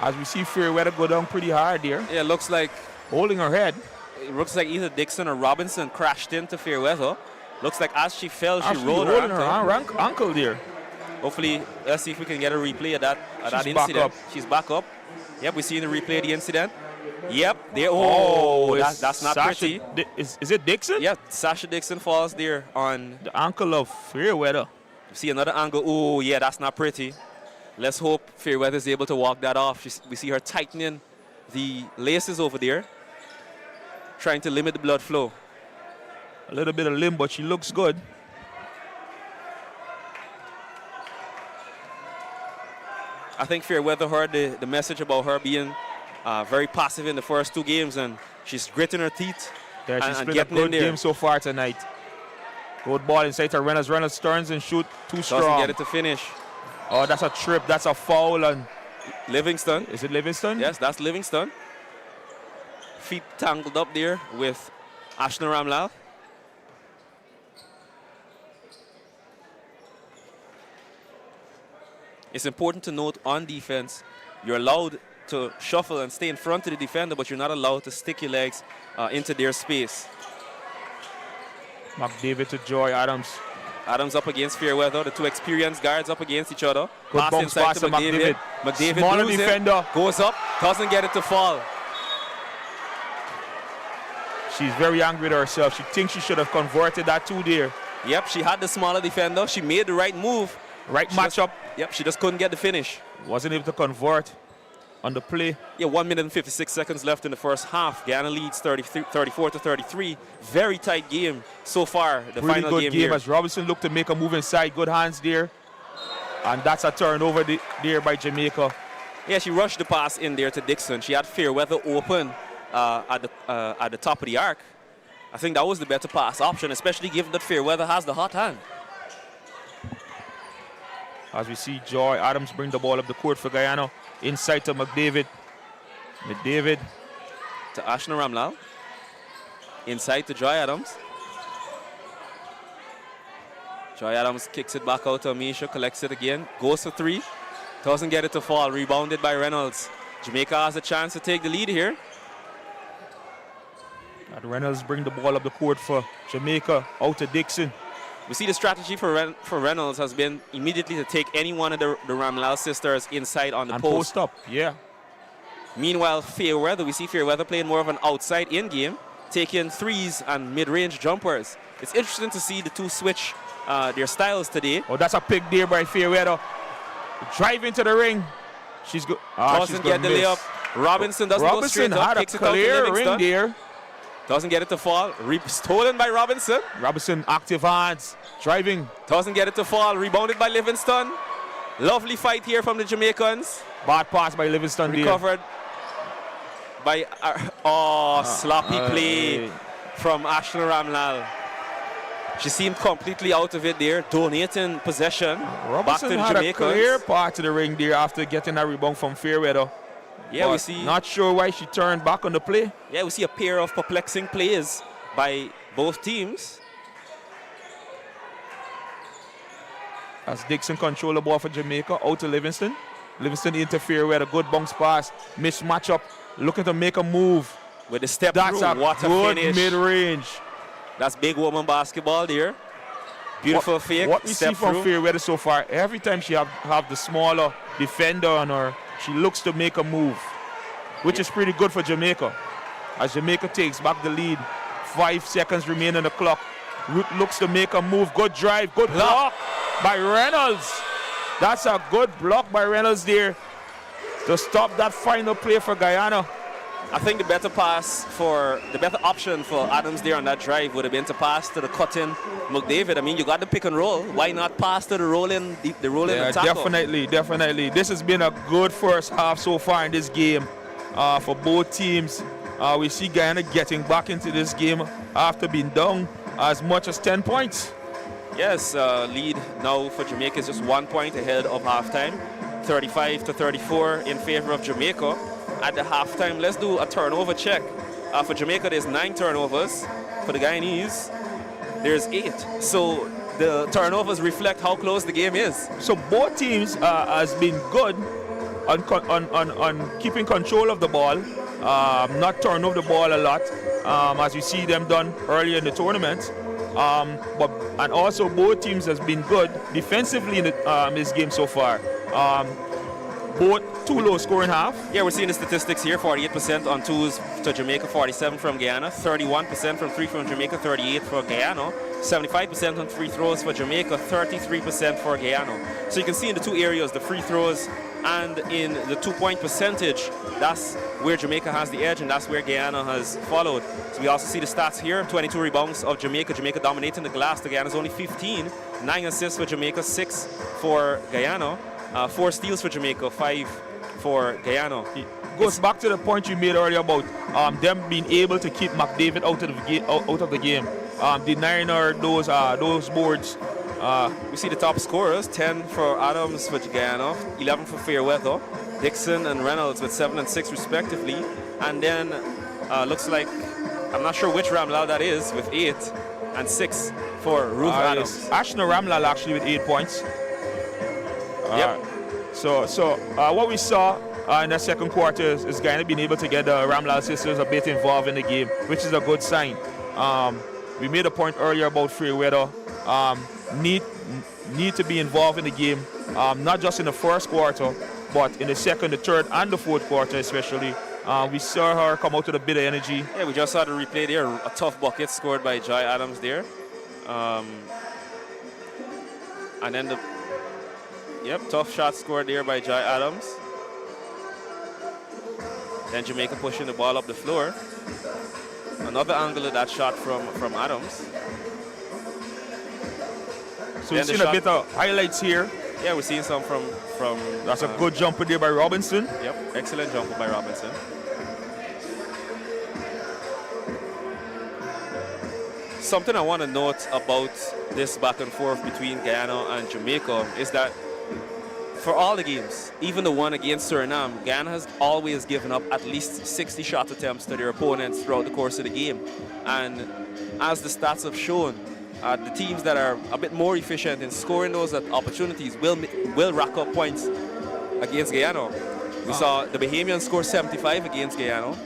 As we see Fairweather go down pretty hard there. Yeah, it looks like either Dixon or Robinson crashed into Fairweather. Looks like as she fell, she rolled her ankle there. Hopefully, let's see if we can get a replay of that She's incident. back up. She's back up. Yep, we see the replay of the incident. Yep, there. That's not pretty. Is it Dixon? Yeah, Sasha Dixon falls there on the ankle of Fairweather. See another angle. Oh, yeah, that's not pretty. Let's hope Fairweather is able to walk that off. We see her tightening the laces over there, trying to limit the blood flow. A little bit of limb, but she looks good. I think Fairweather heard the message about her being very passive in the first two games, and she's gritting her teeth. Yeah, she's and played a getting in good there. game so far tonight. Good ball inside to Reynolds. Reynolds turns and shoot too strong. Doesn't get it to finish. Oh, that's a trip. That's a foul. And Livingston. is it Livingston? Yes, that's Livingston. Feet tangled up there with Ashna Ramlal. It's important to note on defense, you're allowed to shuffle and stay in front of the defender, but you're not allowed to stick your legs into their space. McDavid to Joy Adams. Adams up against Fairweather, the two experienced guards up against each other. Good Pass bounce inside pass to to McDavid. McDavid Smaller loses it, defender. goes up, doesn't get it to fall. She's very angry with herself. She thinks she should have converted that two there. Yep, she had the smaller defender. She made the right move. Right matchup. Yep, she just couldn't get the finish. Wasn't able to convert on the play. Yeah, 1 minute and 56 seconds left in the first half. Guyana leads 34-33. Very tight game so far. The Really final good game game here. as Robinson looked to make a move inside. Good hands there. And that's a turnover there by Jamaica. Yeah, she rushed the pass in there to Dixon. She had Fairweather open at the top of the arc. I think that was the better pass option, especially given that Fairweather has the hot hand. As we see Joy Adams bring the ball up the court for Guyana. Inside to McDavid. McDavid. To Ashna Ramlal. Inside to Joy Adams. Joy Adams kicks it back out to Amisha, collects it again, goes for three. Doesn't get it to fall, rebounded by Reynolds. Jamaica has a chance to take the lead here. And Reynolds bring the ball up the court for Jamaica, out to Dixon. We see the strategy for Reynolds has been immediately to take any one of the Ramlal sisters inside on the And post. post up, yeah. Meanwhile, Fairweather, we see Fairweather playing more of an outside in game, taking threes and mid-range jumpers. It's interesting to see the two switch their styles today. Oh, that's a pick there by Fairweather. Drive into the ring. She's good. Doesn't get the layup. Robinson doesn't go straight up. Had Kicks a it out to clear ring Livingston. there. Doesn't get it to fall. Stolen by Robinson. Robinson active hands. Driving. Doesn't get it to fall. Rebounded by Livingston. Lovely fight here from the Jamaicans. Bad pass by Livingston there. Recovered by sloppy play from Ashna Ramlal. She seemed completely out of it there, donating possession back to the had Jamaicans. a clear part to the ring there after getting that rebound from Fairweather. Yeah, But we see. Not sure why she turned back on the play. Yeah, we see a pair of perplexing plays by both teams. As Dixon control the ball for Jamaica, out to Livingston. Livingston interfere with a good bounce pass. Mismatch up, looking to make a move. With the step That's through, a what a good finish. mid-range. That's big woman basketball there. Beautiful fake, What we see step from through. Fairweather so far, every time she have the smaller defender on her, she looks to make a move, which is pretty good for Jamaica. As Jamaica takes back the lead, 5 seconds remain on the clock. Root looks to make a move. Good drive, good block by Reynolds. That's a good block by Reynolds there to stop that final play for Guyana. I think the better option for Adams there on that drive would have been to pass to the cutting McDavid. I mean, you got the pick and roll. Why not pass to the rolling attacker? Definitely. This has been a good first half so far in this game for both teams. We see Guyana getting back into this game after being down as much as 10 points. Yes, lead now for Jamaica is just 1 point ahead of halftime. 35-34 in favor of Jamaica. At the halftime, let's do a turnover check. For Jamaica, there's 9 turnovers. For the Guyanese, there's 8. So the turnovers reflect how close the game is. So both teams has been good on keeping control of the ball, not turn over the ball a lot, as we see them done earlier in the tournament. And also both teams has been good defensively in this game so far. Both two low scoring half. Yeah, we're seeing the statistics here. 48% on twos to Jamaica, 47 from Guyana, 31% from three from Jamaica, 38 for Guyana, 75% on free throws for Jamaica, 33% for Guyana. So you can see in the two areas, the free throws and in the 2-point percentage, that's where Jamaica has the edge and that's where Guyana has followed. So we also see the stats here, 22 rebounds of Jamaica, Jamaica dominating the glass. The Guyana's only 15, 9 assists for Jamaica, 6 for Guyana. 4 steals for Jamaica, 5 for Guyana. It goes back to the point you made earlier about them being able to keep McDavid out of the game, denying her those boards. We see the top scorers, 10 for Adams for Guyana, 11 for Fairweather, Dixon and Reynolds with 7 and 6 respectively. And then looks like, I'm not sure which Ramlal that is, with 8 and 6 for Ruth Adams. Ashna Ramlal actually with 8 points. Yep. So what we saw in the second quarter is Guyana being able to get the Ramlal sisters a bit involved in the game, which is a good sign. We made a point earlier about Fairweather need to be involved in the game, not just in the first quarter, but in the second, the third, and the fourth quarter especially. We saw her come out with a bit of energy. Yeah, we just saw the replay there, a tough bucket scored by Joy Adams there. And then tough shot scored there by Joy Adams. Then Jamaica pushing the ball up the floor. Another angle of that shot from Adams. So we've seen a bit of highlights here. Yeah, we're seeing some from That's a good jumper there by Robinson. Yep, excellent jumper by Robinson. something I want to note about this back and forth between Guyana and Jamaica is that for all the games, even the one against Suriname, Guyana has always given up at least 60 shot attempts to their opponents throughout the course of the game. And as the stats have shown, the teams that are a bit more efficient in scoring those opportunities will rack up points against Guyana. We saw the Bahamians score 75 against Guyana.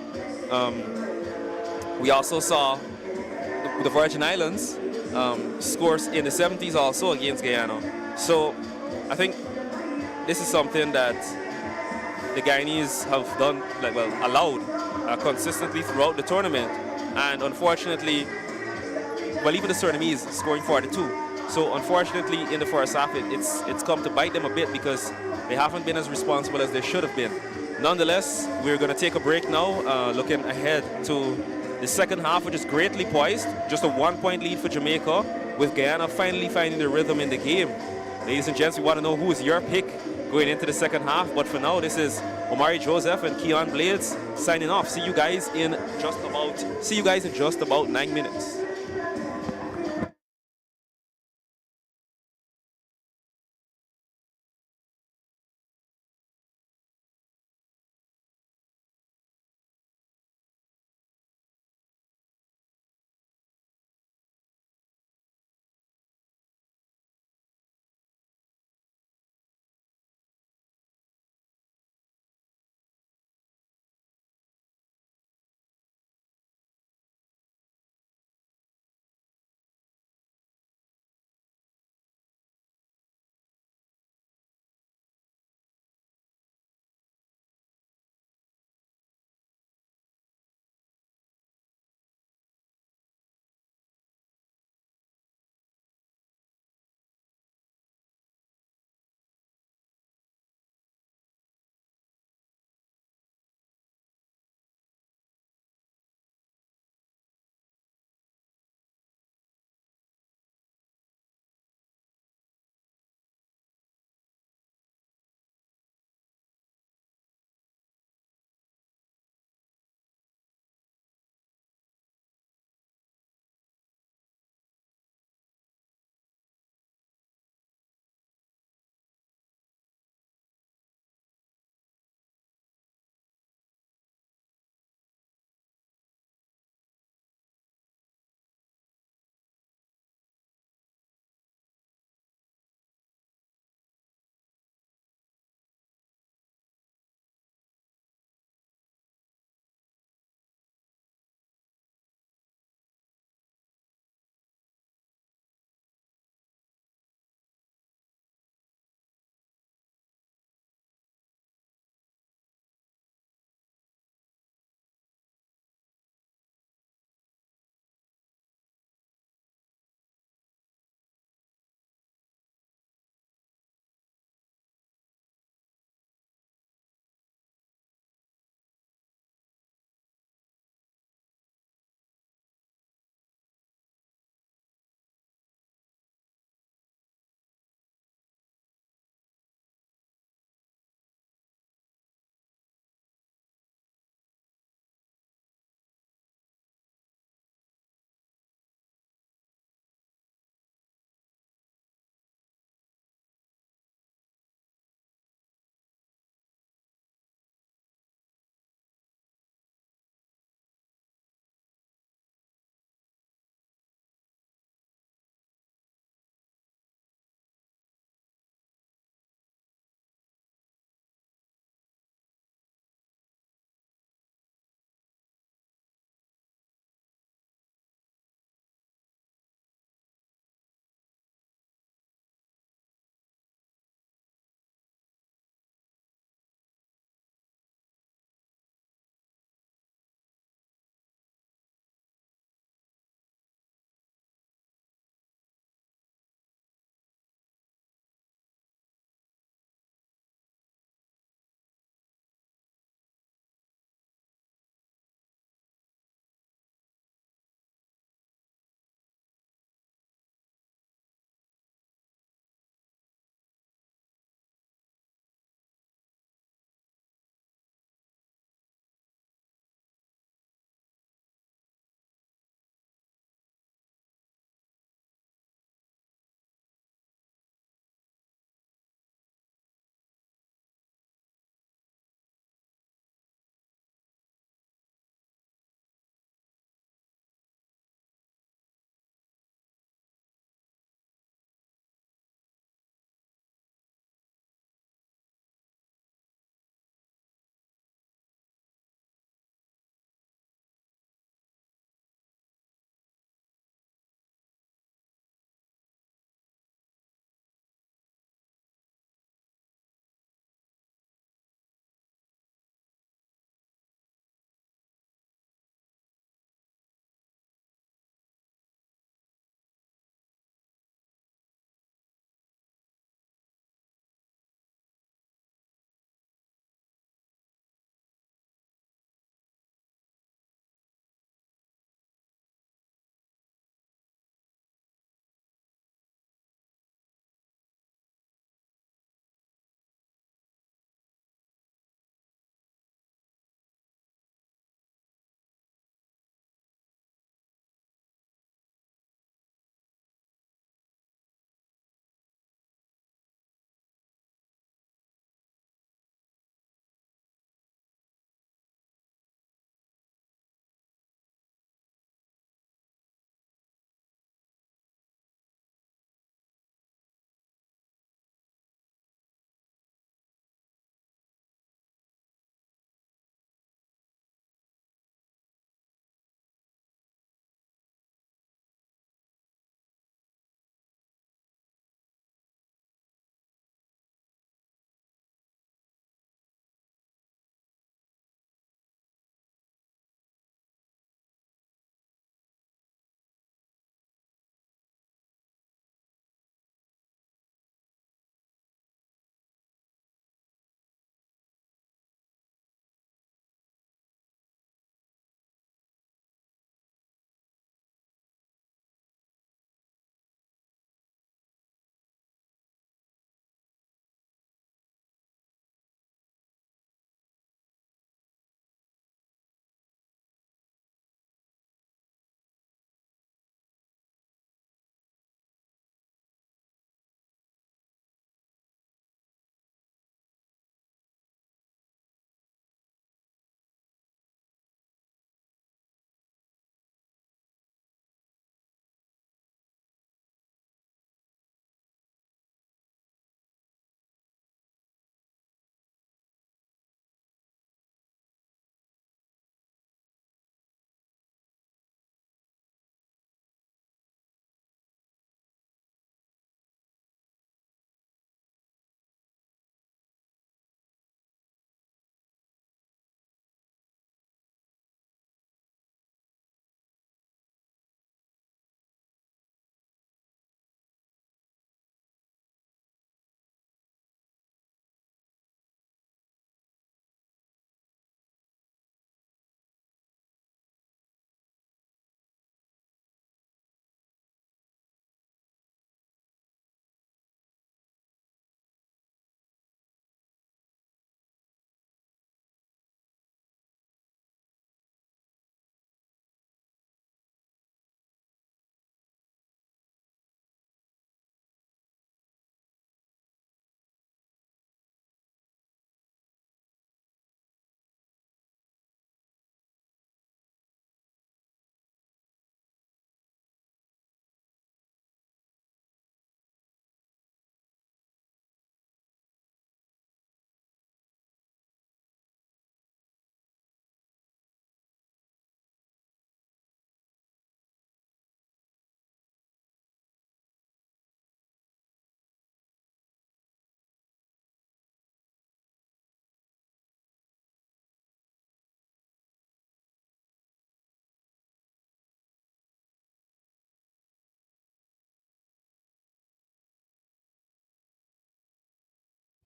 We also saw the Virgin Islands scores in the 70s also against Guyana. So I think this is something that the Guyanese have done, allowed consistently throughout the tournament. And unfortunately, even the Surinamese scoring 42. So unfortunately, in the first half, it's come to bite them a bit because they haven't been as responsible as they should have been. Nonetheless, we're going to take a break now, looking ahead to the second half, which is greatly poised. Just a 1-point lead for Jamaica, with Guyana finally finding the rhythm in the game. Ladies and gents, we want to know who is your pick going into the second half. But for now, this is Omari Joseph and Keon Blades signing off. See you guys in just about 9 minutes.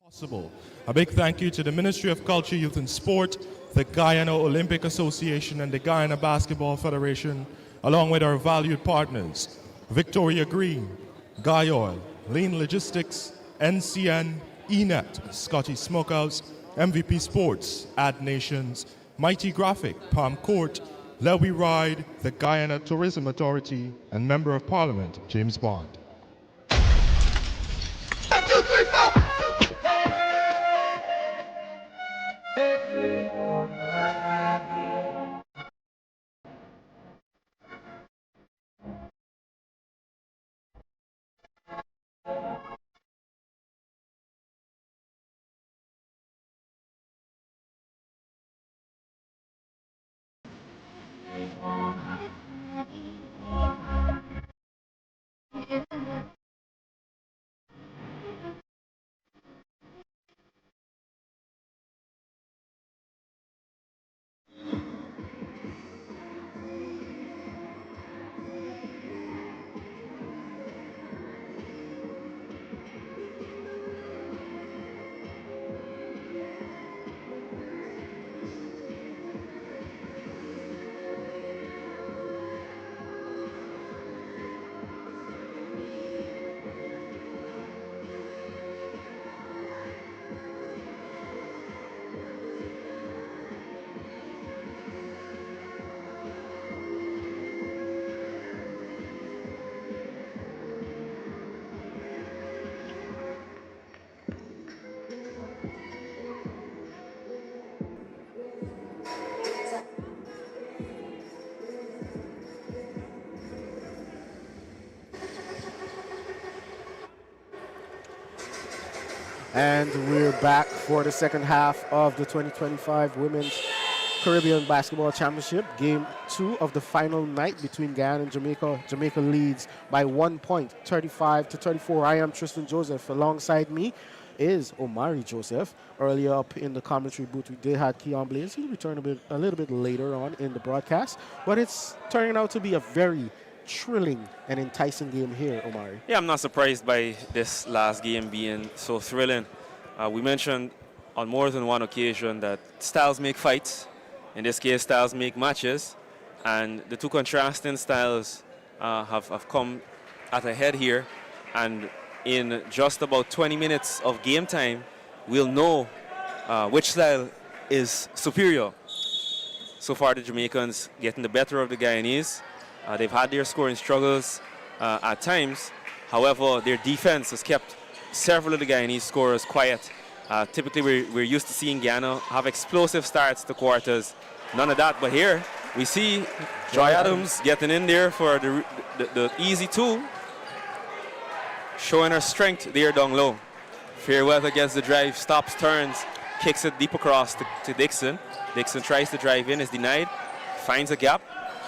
Possible. A big thank you to the Ministry of Culture, Youth and Sport, the Guyana Olympic Association, and the Guyana Basketball Federation, along with our valued partners, Victoria Green, Guy Oil, Lean Logistics, NCN, ENET, Scotty Smokehouse, MVP Sports, Ad Nations, Mighty Graphic, Palm Court, Lewy Ride, the Guyana Tourism Authority, and Member of Parliament, James Bond. And we're back for the second half of the 2025 Women's Caribbean Basketball Championship. Game 2 of the final night between Guyana and Jamaica. Jamaica leads by 1 point, 35-34. I am Tristan Joseph. Alongside me is Omari Joseph. Earlier up in the commentary booth, we did have Keon Blaze. He'll return a little bit later on in the broadcast. But it's turning out to be a very thrilling and enticing game here, Omari. Yeah, I'm not surprised by this last game being so thrilling. We mentioned on more than one occasion that styles make fights. In this case, styles make matches. And the two contrasting styles have come at a head here. And in just about 20 minutes of game time, we'll know which style is superior. So far, the Jamaicans getting the better of the Guyanese. They've had their scoring struggles at times. However, their defense has kept several of the Guyanese scorers quiet. Typically, we're used to seeing Guyana have explosive starts to quarters. None of that. But here, we see Joy Adams getting in there for the easy two. Showing her strength there down low. Fairweather gets the drive, stops, turns, kicks it deep across to Dixon. Dixon tries to drive in, is denied. Finds a gap.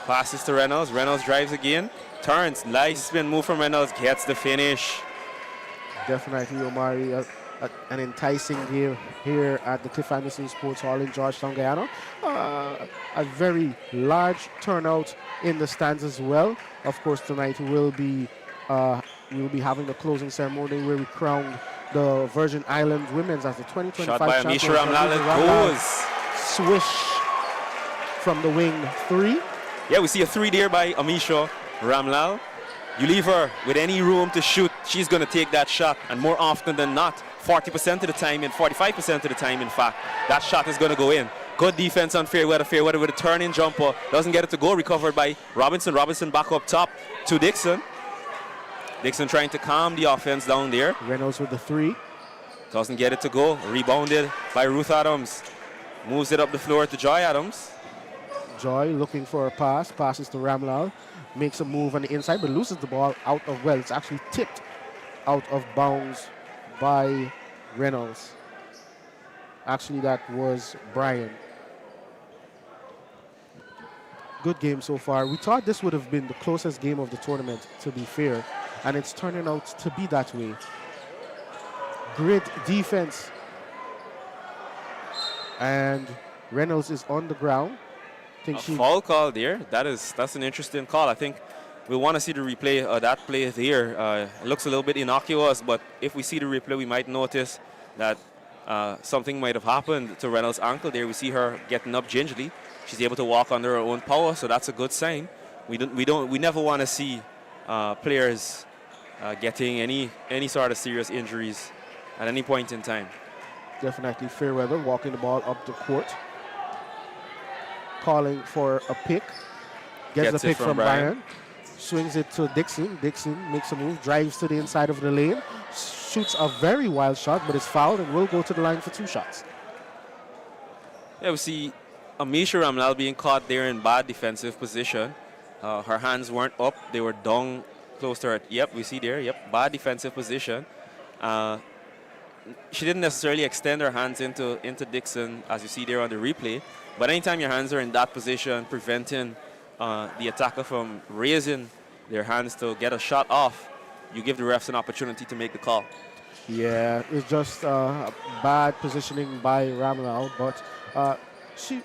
Passes to Reynolds. Reynolds drives again. Turns. Nice spin move from Reynolds. Gets the finish. Definitely, Omari. An enticing game here at the Cliff Anderson Sports Hall in Georgetown, Guyana. A very large turnout in the stands as well. Of course, tonight we'll be having the closing ceremony where we crown the Virgin Islands Women's as the 2025 Shot by champions. Amisha Ramlal. Goes. Swish from the wing 3. Yeah, we see a 3 there by Amisha Ramlal. You leave her with any room to shoot, she's going to take that shot. And more often than not, 40% of the time, and 45% of the time, in fact, that shot is going to go in. Good defense on Fairweather. Fairweather with a turn-in jumper. Doesn't get it to go. Recovered by Robinson. Robinson back up top to Dixon. Dixon trying to calm the offense down there. Reynolds with the 3. Doesn't get it to go. Rebounded by Ruth Adams. Moves it up the floor to Joy Adams. Joy looking for a pass. Passes to Ramlal. Makes a move on the inside, but loses the ball out of, well, it's actually tipped out of bounds by Reynolds. Actually, that was Brian. Good game so far. We thought this would have been the closest game of the tournament, to be fair, and it's turning out to be that way. Great defense. And Reynolds is on the ground. A foul call there. That's an interesting call. I think we want to see the replay of that play there. It looks a little bit innocuous, but if we see the replay, we might notice that something might have happened to Reynolds' ankle there. We see her getting up gingerly. She's able to walk under her own power, so that's a good sign. We never want to see players getting any sort of serious injuries at any point in time. Definitely Fairweather walking the ball up the court. Calling for a pick. Gets the pick from Brian. Swings it to Dixon. Dixon makes a move, drives to the inside of the lane, shoots a very wild shot, but it's fouled and will go to the line for 2 shots. Yeah, we see Amisha Ramlal being caught there in bad defensive position. Her hands weren't up. They were down close to her. Yep, we see there. Yep, bad defensive position. She didn't necessarily extend her hands into Dixon, as you see there on the replay. But anytime your hands are in that position, preventing the attacker from raising their hands to get a shot off, you give the refs an opportunity to make the call. Yeah, it's just bad positioning by Ramlal, but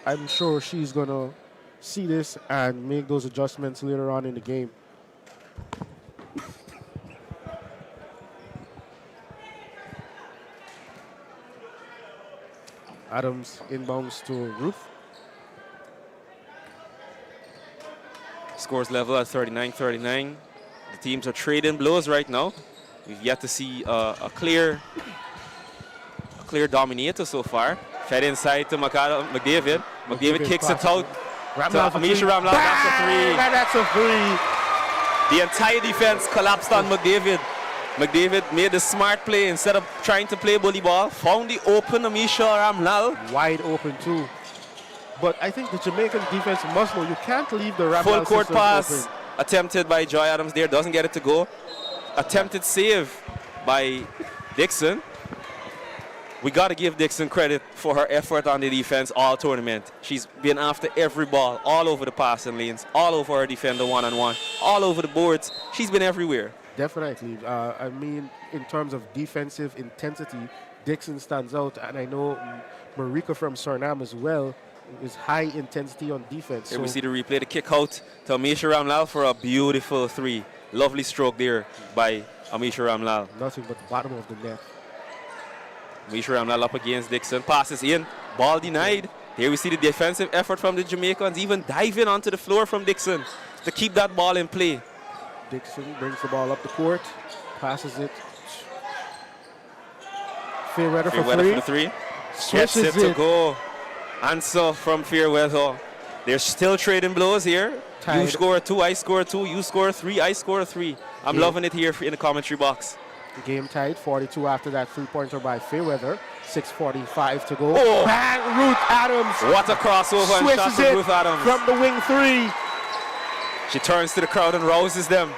I'm sure she's going to see this and make those adjustments later on in the game. Adams inbounds to Ruth. Scores level at 39-39. The teams are trading blows right now. We've yet to see a clear dominator so far. Fed inside to McDavid. McDavid kicks it out to Amisha Ramlal. That's a 3. That's a 3. The entire defense collapsed on McDavid. McDavid made the smart play. Instead of trying to play bully ball, found the open Amisha Ramlal. Wide open too. But I think the Jamaican defense must know you can't leave the Ramlal full court pass open. Attempted by Joy Adams there. Doesn't get it to go. Attempted save by Dixon. We got to give Dixon credit for her effort on the defense all tournament. She's been after every ball, all over the passing lanes, all over her defender one-on-one, all over the boards. She's been everywhere. Definitely. I mean, in terms of defensive intensity, Dixon stands out. And I know Marika from Suriname as well is high intensity on defense. Here we see the replay, the kick out to Amisha Ramlal for a beautiful 3. Lovely stroke there by Amisha Ramlal. Nothing but the bottom of the net. Amisha Ramlal up against Dixon. Passes in. Ball denied. Here we see the defensive effort from the Jamaicans, even diving onto the floor from Dixon to keep that ball in play. Dixon brings the ball up the court. Passes it. Fairweather for 3. Gets it to go. Answer from Fairweather. They're still trading blows here. Tied. You score 2, I score 2. You score 3, I score 3. I'm loving it here in the commentary box. The game tied, 42 after that 3-pointer by Fairweather. 6:45 to go. Oh. Bang! Ruth Adams. What a crossover and shot from Ruth Adams. From the wing 3. She turns to the crowd and rouses them.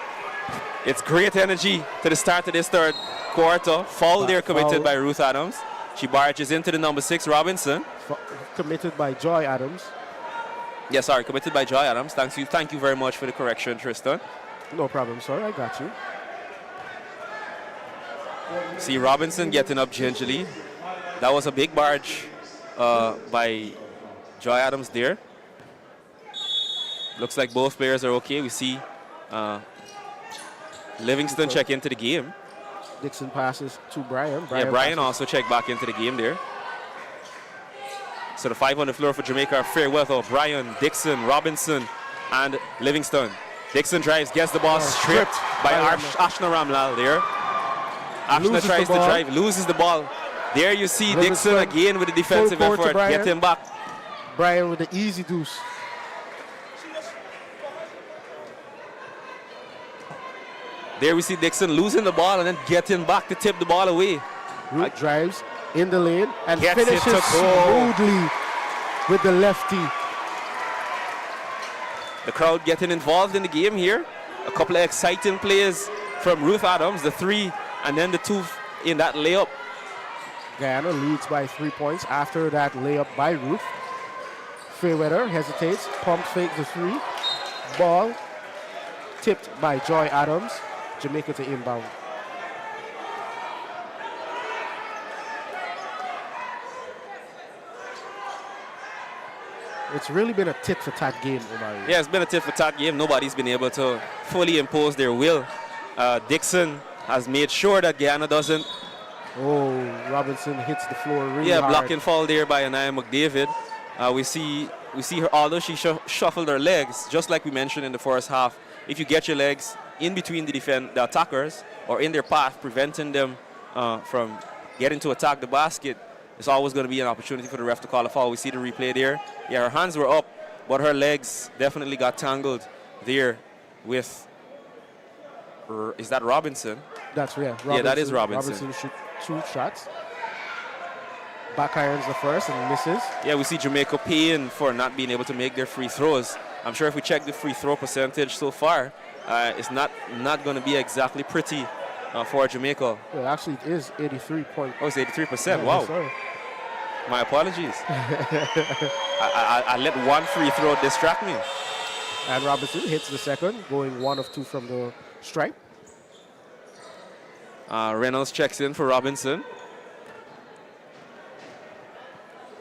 It's great energy to the start of this third quarter. Foul there committed by Ruth Adams. She barges into the number 6, Robinson. Committed by Joy Adams. Yes, sorry, committed by Joy Adams. Thank you very much for the correction, Tristan. No problem, sir. I got you. See Robinson getting up gingerly. That was a big barge by Joy Adams there. Looks like both players are okay. We see Livingston check into the game. Dixon passes to Brian. Brian also checked back into the game there. So the 5 on the floor for Jamaica are Fairweather, Brian, Dixon, Robinson, and Livingston. Dixon drives, gets the ball stripped by Ashna Ramlal there. Ashna tries to drive, loses the ball. There you see Dixon again with the defensive effort, get him back. Brian with the easy deuce. There we see Dixon losing the ball and then getting back to tip the ball away. Root drives in the lane and Gets it finishes to go. smoothly with the lefty. The crowd getting involved in the game here. A couple of exciting plays from Ruth Adams, the 3 and then the 2 in that layup. Guyana leads by 3 points after that layup by Ruth. Fairweather hesitates, pump fake the 3. Ball tipped by Joy Adams. Jamaica to inbound. It's really been a tit-for-tat game, Omari. Yeah, it's been a tit-for-tat game. Nobody's been able to fully impose their will. Dixon has made sure that Guyana doesn't Oh, Robinson hits the floor really Yeah, hard. blocking fall there by Anaya McDavid. We see her, although she shuffled her legs, just like we mentioned in the first half. If you get your legs in between the attackers or in their path, preventing them from getting to attack the basket, it's always going to be an opportunity for the ref to call a foul. We see the replay there. Yeah, her hands were up, but her legs definitely got tangled there with, is that Robinson? That's Robinson. Yeah, that is Robinson. Robinson shoot 2 shots. Back irons the first and misses. Yeah, we see Jamaica paying for not being able to make their free throws. I'm sure if we check the free throw percentage so far, it's not going to be exactly pretty for Jamaica. Well, actually, it is 83 point. Oh, it's 83%. Yeah, Wow. sorry. My apologies. I let one free throw distract me. And Robinson hits the second, going 1 of 2 from the stripe. Reynolds checks in for Robinson.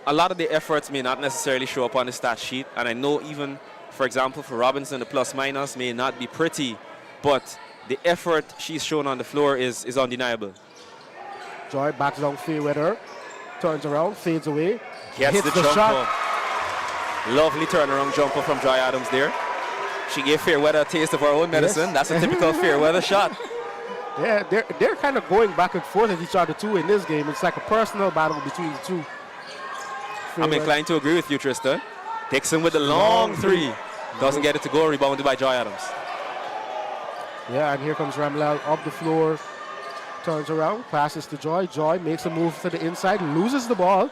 A lot of the efforts may not necessarily show up on the stat sheet, and I know even, for example, for Robinson, the plus-minus may not be pretty, but the effort she's shown on the floor is undeniable. Joy backs down Fairweather, turns around, fades away, Gets hits the jumper. shot. Lovely turnaround jumper from Joy Adams there. She gave Fairweather a taste of her own medicine. Yes. That's a typical Fairweather shot. Yeah, they're kind of going back and forth at each other too in this game. It's like a personal battle between the two. I'm inclined to agree with you, Tristan. Dixon with the long three. Doesn't get it to go, rebounded by Joy Adams. Yeah, and here comes Ramlal up the floor, turns around, passes to Joy. Joy makes a move to the inside, loses the ball.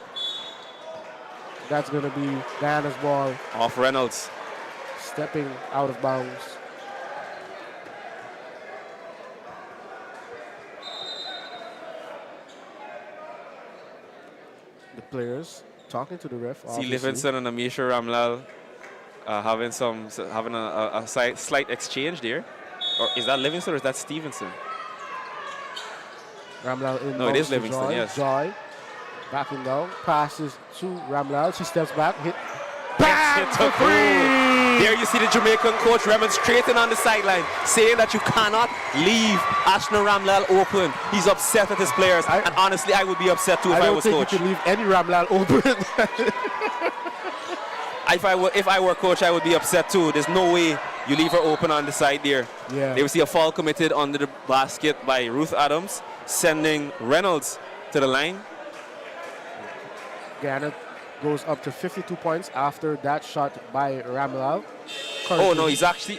That's going to be Guyana's ball. Off Reynolds. Stepping out of bounds. The players talking to the ref. See obviously. Livingston and Amisha Ramlal having a slight exchange there. Or is that Livingston or is that Stevenson? Ramlal in. No, it is to Livingston, Joy. yes. Joy backing down, passes to Ramlal. She steps back, hit. Bang! Hit to goal. There you see the Jamaican coach remonstrating on the sideline, saying that you cannot leave Ashna Ramlal open. He's upset at his players, and honestly, I would be upset too if I was don't coach. think you can leave any Ramlal open. If I were coach, I would be upset too. There's no way you leave her open on the side there. Yeah. They will see a foul committed under the basket by Ruth Adams, sending Reynolds to the line. Guyana goes up to 52 points after that shot by Ramlal. Oh no, he's actually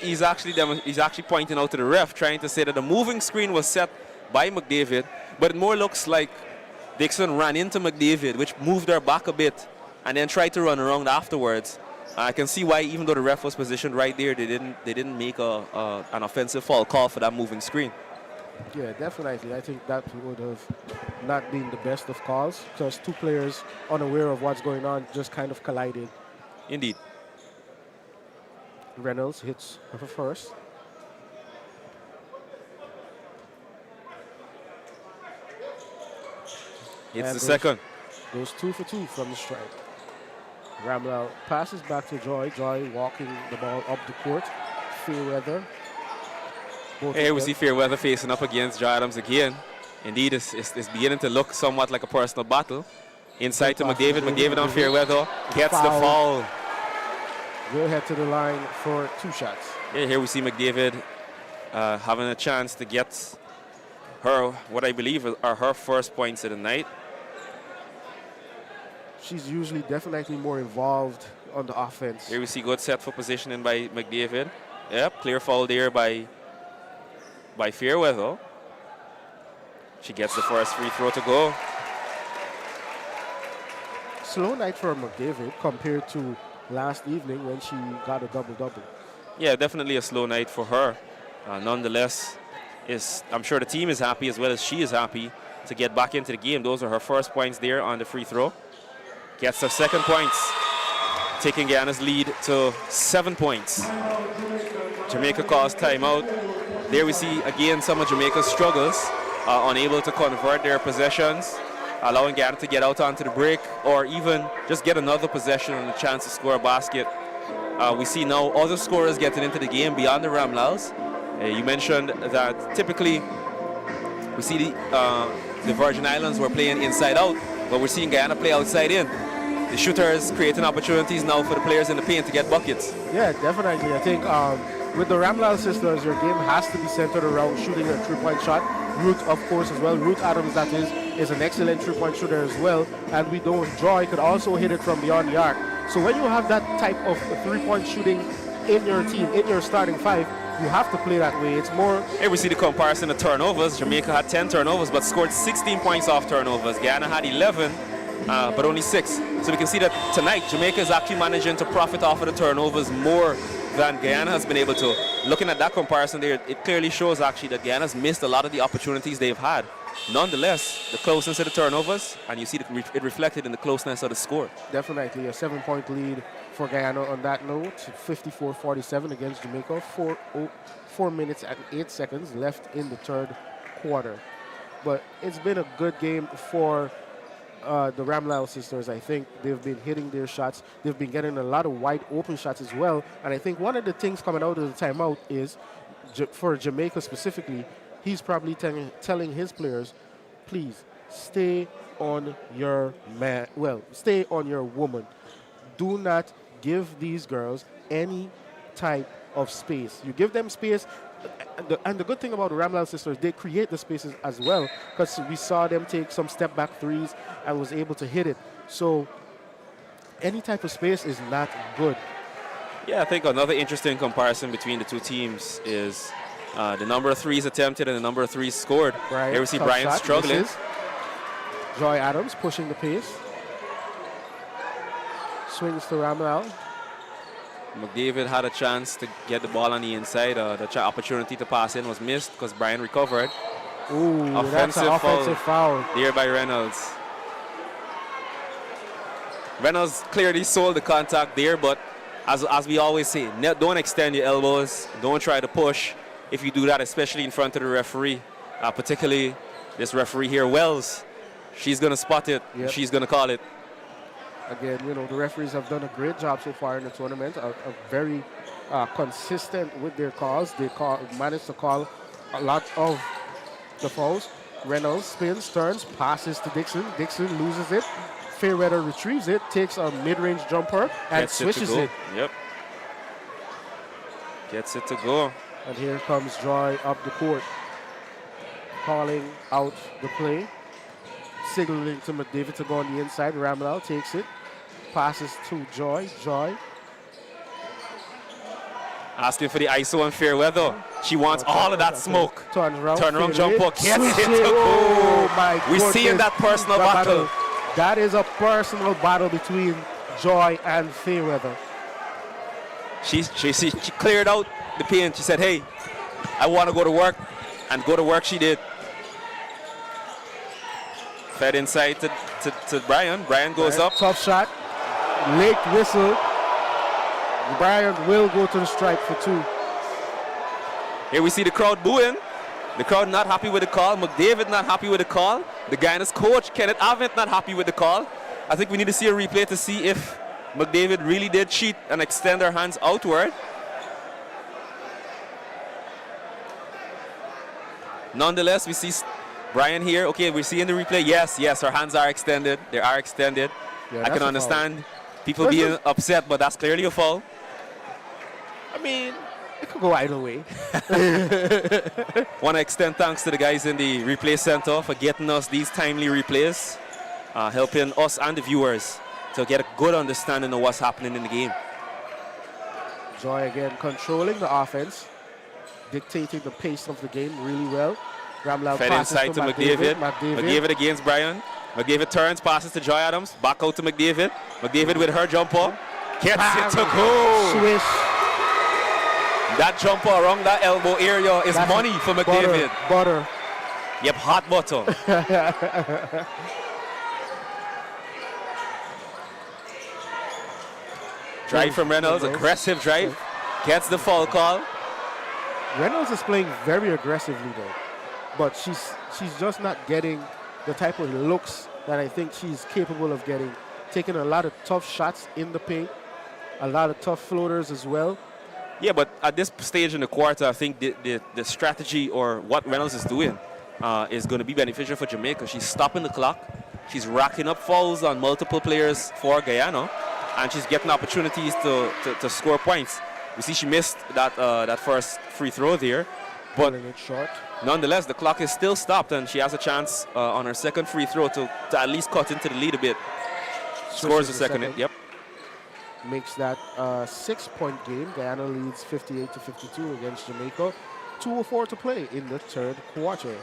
pointing out to the ref, trying to say that the moving screen was set by McDavid, but it more looks like Dixon ran into McDavid, which moved her back a bit, and then tried to run around afterwards. I can see why, even though the ref was positioned right there, they didn't make an offensive foul call for that moving screen. Yeah, definitely. I think that would have not been the best of calls because two players unaware of what's going on just kind of collided. Indeed. Reynolds hits her first. Hits the second. Goes 2 for 2 from the strike. Ramlal passes back to Joy. Joy walking the ball up the court. Fairweather. Here we see Fairweather facing up against Joy Adams again. Indeed, it's beginning to look somewhat like a personal battle. Inside to McDavid. McDavid on Fairweather. Gets the foul. We'll head to the line for 2 shots. Yeah, here we see McDavid having a chance to get her, what I believe are her first points of the night. She's usually definitely more involved on the offense. Here we see good set for positioning by McDavid. Yep, clear foul there by Fairweather. She gets the first free throw to go. Slow night for McDavid compared to last evening when she got a double-double. Yeah, definitely a slow night for her. Nonetheless, I'm sure the team is happy as well as she is happy to get back into the game. Those are her first points there on the free throw. Gets her second points, taking Guyana's lead to 7 points. Jamaica calls timeout. There we see again some of Jamaica's struggles, unable to convert their possessions, allowing Guyana to get out onto the break or even just get another possession and a chance to score a basket. We see now other scorers getting into the game beyond the Ramlals. You mentioned that typically we see the Virgin Islands were playing inside out, but we're seeing Guyana play outside in. The shooters creating opportunities now for the players in the paint to get buckets. Yeah, definitely. I think with the Ramlal sisters, your game has to be centered around shooting a three-point shot. Ruth, of course, as well. Ruth Adams, that is an excellent three-point shooter as well. And we know Joy could also hit it from beyond the arc. So when you have that type of three-point shooting in your team, in your starting five, you have to play that way. It's more... Here we see the comparison of turnovers. Jamaica had 10 turnovers, but scored 16 points off turnovers. Guyana had 11, but only 6. So we can see that tonight, Jamaica is actually managing to profit off of the turnovers more than Guyana has been able to. Looking at that comparison there, it clearly shows actually that Guyana's missed a lot of the opportunities they've had. Nonetheless, the closeness of the turnovers, and you see it reflected in the closeness of the score. Definitely a 7-point lead for Guyana on that note. 54-47 against Jamaica. 4 minutes and 8 seconds left in the third quarter. But it's been a good game for the Ramlal sisters. I think they've been hitting their shots. They've been getting a lot of wide open shots as well. And I think one of the things coming out of the timeout is, for Jamaica specifically, he's probably telling his players, please stay on your man. Well, stay on your woman. Do not give these girls any type of space. You give them space. And the good thing about the Ramlal sisters, they create the spaces as well, because we saw them take some step back threes and was able to hit it. So any type of space is not good. Yeah, I think another interesting comparison between the two teams is the number of threes attempted and the number of threes scored. Here we see Brian struggling. Joy Adams pushing the pace. Swings to Ramlal. McDavid had a chance to get the ball on the inside. The opportunity to pass in was missed because Brian recovered. Ooh, that's an offensive foul. There by Reynolds. Reynolds clearly sold the contact there, but as we always say, don't extend your elbows. Don't try to push. If you do that, especially in front of the referee, particularly this referee here, Wells, she's going to spot it. Yep. She's going to call it. Again, you know, the referees have done a great job so far in the tournament, are very consistent with their calls. They managed to call a lot of the fouls. Reynolds spins, turns, passes to Dixon. Dixon loses it. Fairweather retrieves it, takes a mid-range jumper, and switches it. Yep. Gets it to go. And here comes Joy up the court, calling out the play. Signaling to McDavid to go on the inside. Ramlal takes it. Passes to Joy. Joy. Asking for the ISO on Fairweather. She wants all of that smoke. Turn around jumper. Gets it to go. Oh my goodness. We're seeing that personal battle. That is a personal battle between Joy and Fairweather. She cleared out the paint. She said, hey, I want to go to work. And go to work she did. Fed inside to Brian. Brian goes up. Tough shot. Late whistle. Brian will go to the stripe for 2. Here we see the crowd booing. The crowd not happy with the call. McDavid not happy with the call. The Guyana's coach, Kenneth Avent, not happy with the call. I think we need to see a replay to see if McDavid really did cheat and extend her hands outward. Nonetheless, we see Brian here. Okay, we're seeing the replay. Yes, her hands are extended. They are extended. Yeah, I can understand people being upset, but that's clearly a foul. I mean, it could go either way. Want to extend thanks to the guys in the replay center for getting us these timely replays, helping us and the viewers to get a good understanding of what's happening in the game. Joy again controlling the offense, dictating the pace of the game really well. Ramlal fed inside to McDavid. McDavid against Brian. McDavid turns, passes to Joy Adams. Back out to McDavid. McDavid with her jumper. Gets it to go. Swish. That jumper around that elbow area is money for McDavid. Butter. Yep, hot butter. Drive from Reynolds. Aggressive drive. Gets the foul call. Reynolds is playing very aggressively though. But she's just not getting the type of looks that I think she's capable of getting. Taking a lot of tough shots in the paint, a lot of tough floaters as well. Yeah, but at this stage in the quarter, I think the strategy or what Reynolds is doing is going to be beneficial for Jamaica. She's stopping the clock. She's racking up fouls on multiple players for Guyana, and she's getting opportunities to score points. We see she missed that first free throw there, but Pulling it short. nonetheless, the clock is still stopped, and she has a chance on her second free throw to at least cut into the lead a bit. Scores the second. Yep. Makes that a 6-point game. Guyana leads 58-52 against Jamaica. 2:04 to play in the third quarter.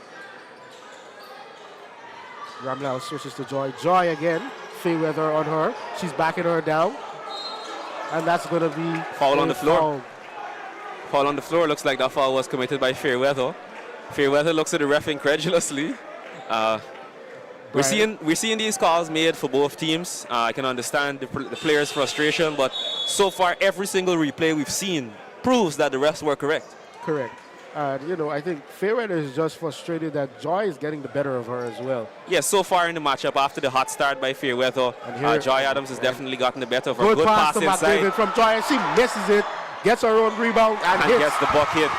Ramlal switches to Joy. Joy again. Fairweather on her. She's backing her down. And that's going to be Foul on a the floor. foul. Foul on the floor. Looks like that foul was committed by Fairweather. Fairweather looks at the ref incredulously. We're seeing these calls made for both teams. I can understand the players' frustration, but so far every single replay we've seen proves that the refs were correct. Correct. And, you know, I think Fairweather is just frustrated that Joy is getting the better of her as well. Yes, so far in the matchup, after the hot start by Fairweather, And here- Joy Adams has definitely gotten the better of her. Good Good pass pass to inside McDavid from Joy, and she misses it. Gets her own rebound and and hits. gets the bucket.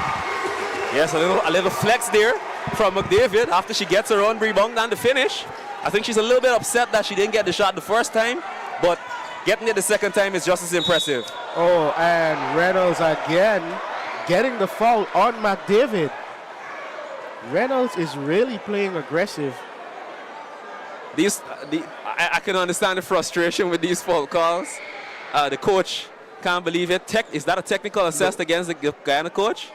Yes, a little flex there from McDavid after she gets her own rebound and the finish. I think she's a little bit upset that she didn't get the shot the first time, but getting it the second time is just as impressive. Oh, and Reynolds again getting the foul on McDavid. Reynolds is really playing aggressive. I can understand the frustration with these foul calls. The coach can't believe it. Is that a technical assessed against the Guyana coach?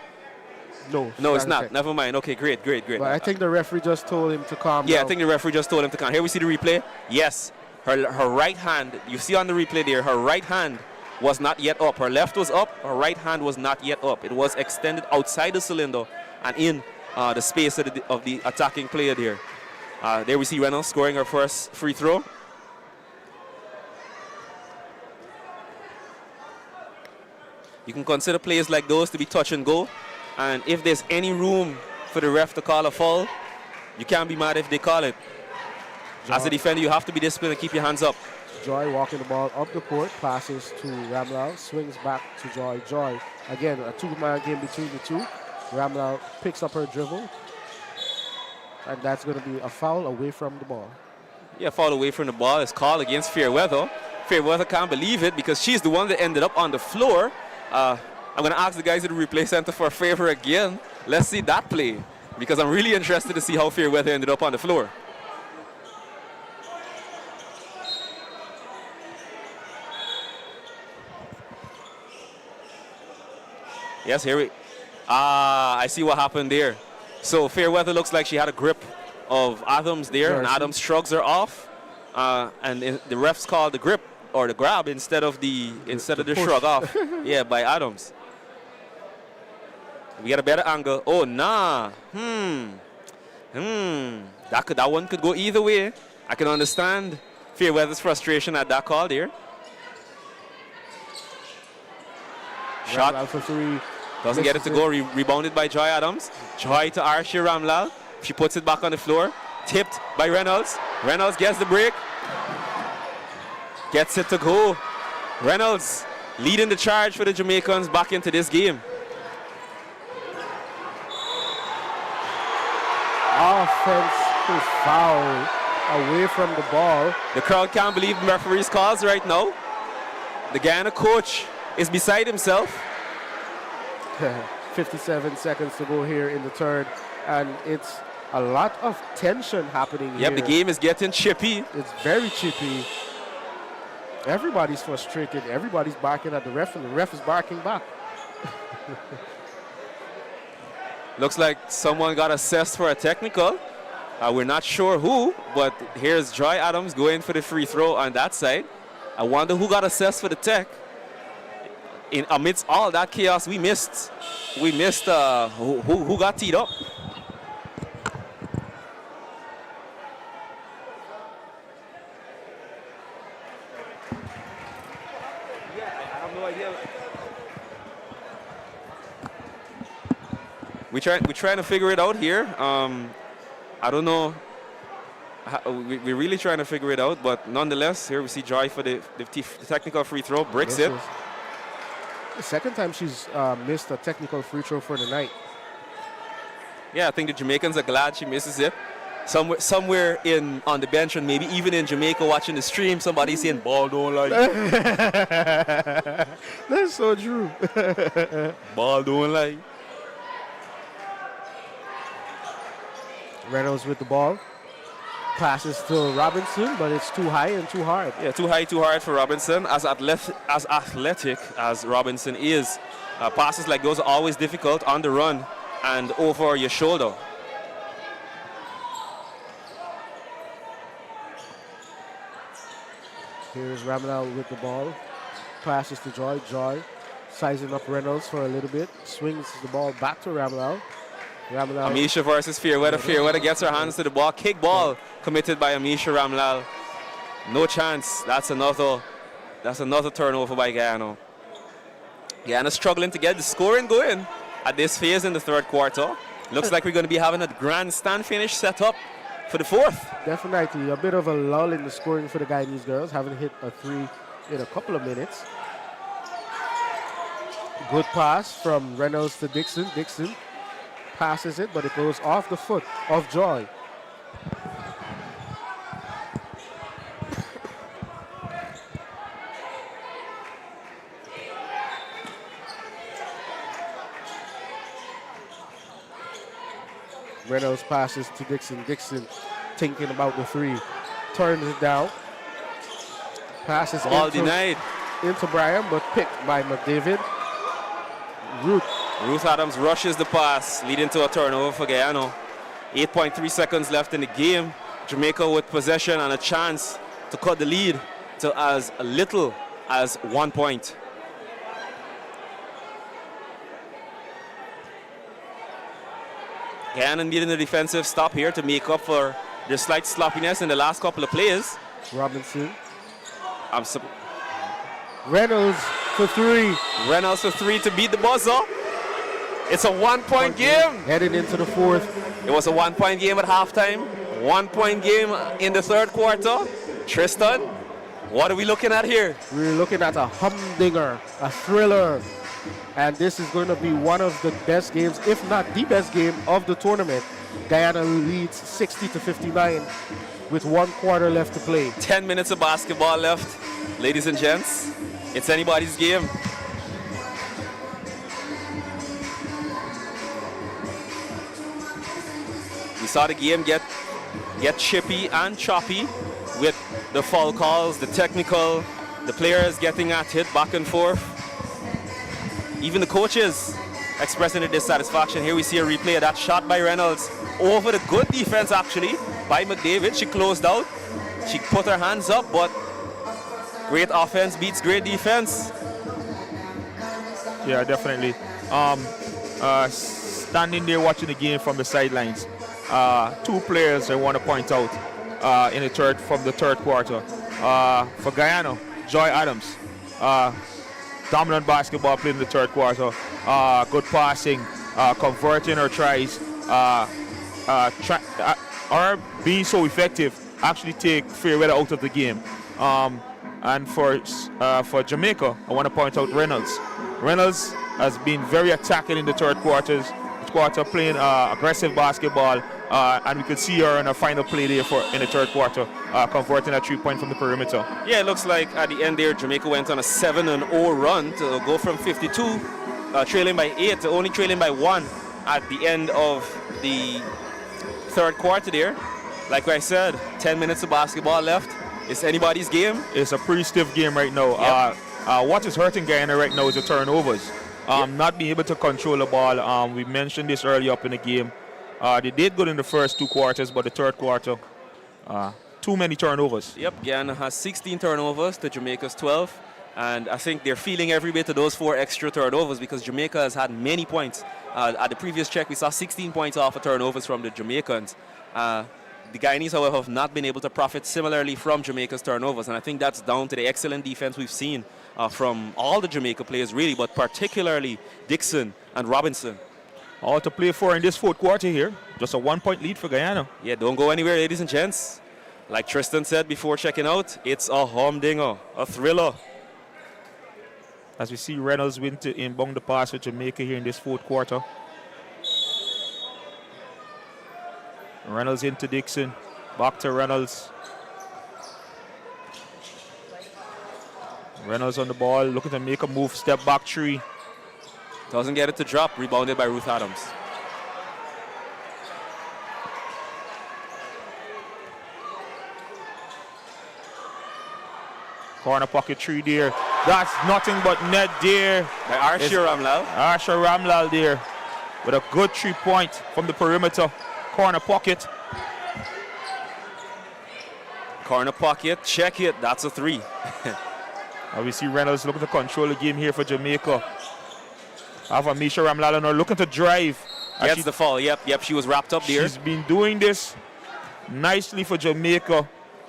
No, it's not. Never mind. Okay, great. But I think the referee just told him to calm Yeah, down. I think the referee just told him to calm. Here we see the replay. Yes, her right hand, you see on the replay there, her right hand was not yet up. Her left was up, her right hand was not yet up. It was extended outside the cylinder and in the space of the attacking player there. There we see Reynolds scoring her first free throw. You can consider plays like those to be touch and go. And if there's any room for the ref to call a foul, you can't be mad if they call it. As a defender, you have to be disciplined and keep your hands up. Joy walking the ball up the court, passes to Ramlal, swings back to Joy. Joy, again, a two-man game between the two. Ramlal picks up her dribble, and that's going to be a foul away from the ball. Yeah, foul away from the ball is called against Fairweather. Fairweather can't believe it because she's the one that ended up on the floor. I'm going to ask the guys at the replay center for a favor again. Let's see that play because I'm really interested to see how Fairweather ended up on the floor. Yes, here we... I see what happened there. So Fairweather looks like she had a grip of Adams there, and Adams shrugs her off. And the refs called the grip or the grab instead of the shrug off. Yeah, by Adams. We get a better angle. Oh, nah. That one could go either way. I can understand Fairweather's frustration at that call there. Shot. Ramlal for three. Doesn't get it to go. Rebounded by Joy Adams. Joy to Archie Ramlal. She puts it back on the floor. Tipped by Reynolds. Reynolds gets the break. Gets it to go. Reynolds leading the charge for the Jamaicans back into this game. Offensive foul away from the ball. The crowd can't believe the referee's calls right now. The Guyana coach is beside himself. 57 seconds to go here in the third, and it's a lot of tension happening here. Yep, the game is getting chippy. It's very chippy. Everybody's frustrated. Everybody's barking at the ref, and the ref is barking back. Looks like someone got assessed for a technical. We're not sure who, but here's Joy Adams going for the free throw on that side. I wonder who got assessed for the tech. Amidst all that chaos, we missed who got teed up. I have no idea. We're trying to figure it out here. I don't know. We're really trying to figure it out, but nonetheless, here we see Joy for the technical free throw, breaks it. The second time she's missed a technical free throw for the night. Yeah, I think the Jamaicans are glad she misses it. Somewhere on the bench, and maybe even in Jamaica watching the stream, somebody saying ball don't lie. That's so true. Ball don't lie. Reynolds with the ball. Passes to Robinson, but it's too high and too hard. Yeah, too high, too hard for Robinson. As athletic as Robinson is, passes like those are always difficult on the run and over your shoulder. Here's Ramalal with the ball. Passes to Joy. Joy sizing up Reynolds for a little bit. Swings the ball back to Ramalal. Amisha versus Fairweather. Fairweather gets her hands to the ball. Kick ball committed by Amisha Ramlal. No chance. That's another turnover by Guyana. Guyana struggling to get the scoring going at this phase in the third quarter. Looks like we're going to be having a grandstand finish set up for the fourth. Definitely a bit of a lull in the scoring for the Guyanese girls. Haven't hit a three in a couple of minutes. Good pass from Reynolds to Dixon. Dixon passes it, but it goes off the foot of Joy. Reynolds passes to Dixon. Dixon thinking about the three. Turns it down. Passes Ball denied into Brian, but picked by McDavid. Ruth Adams rushes the pass, leading to a turnover for Guyana. 8.3 seconds left in the game. Jamaica with possession and a chance to cut the lead to as little as 1 point. Guyana needing a defensive stop here to make up for their slight sloppiness in the last couple of plays. Robinson. Reynolds for three. Reynolds for three to beat the buzzer. It's a 1 point game. Headed into the fourth. It was a 1 point game at halftime. 1 point game in the third quarter. Tristan, what are we looking at here? We're looking at a humdinger, a thriller. And this is going to be one of the best games, if not the best game of the tournament. Guyana leads 60-59 with 1 quarter left to play. 10 minutes of basketball left. Ladies and gents, it's anybody's game. We saw the game get chippy and choppy with the foul calls, the technical, the players getting at it back and forth. Even the coaches expressing their dissatisfaction. Here we see a replay of that shot by Reynolds over the good defense actually by McDavid. She closed out. She put her hands up, but great offense beats great defense. Yeah, definitely. Standing there watching the game from the sidelines, 2 players I want to point out from the third quarter. For Guyana, Joy Adams, dominant basketball play in the third quarter. Good passing, converting her tries, or being so effective, actually take Fairweather out of the game. And for Jamaica, I want to point out Reynolds. Reynolds has been very attacking in the third quarter, playing aggressive basketball, and we could see her in a final play there in the third quarter, converting a 3-point from the perimeter. Yeah, it looks like at the end there, Jamaica went on a 7-0 run to go from 52, trailing by 8 to only trailing by 1 at the end of the third quarter there. Like I said, 10 minutes of basketball left. It's anybody's game. It's a pretty stiff game right now. Yep. What is hurting Guyana right now is the turnovers. Not being able to control the ball. We mentioned this early up in the game. They did good in the first 2 quarters, but the third quarter, too many turnovers. Yep, Guyana has 16 turnovers to Jamaica's 12. And I think they're feeling every bit of those 4 extra turnovers because Jamaica has had many points. At the previous check, we saw 16 points off of turnovers from the Jamaicans. The Guyanese, however, have not been able to profit similarly from Jamaica's turnovers. And I think that's down to the excellent defense we've seen from all the Jamaica players, really, but particularly Dixon and Robinson. All to play for in this fourth quarter here. Just a 1-point lead for Guyana. Yeah, don't go anywhere, ladies and gents. Like Tristan said before checking out, it's a humdinger, a thriller. As we see Reynolds win to inbound the pass with Jamaica here in this fourth quarter. Reynolds into Dixon. Back to Reynolds. Reynolds on the ball, looking to make a move, step back three. Doesn't get it to drop, rebounded by Ruth Adams. Corner pocket three there. That's nothing but net there. By Arshia Ramlal. Arshia Ramlal there with a good 3-point from the perimeter. Corner pocket. Corner pocket, check it, that's a 3. We see Reynolds looking to control the game here for Jamaica. Have Amisha Ramlal now looking to drive. Gets the fall, yep, she was wrapped up there. She's been doing this nicely for Jamaica.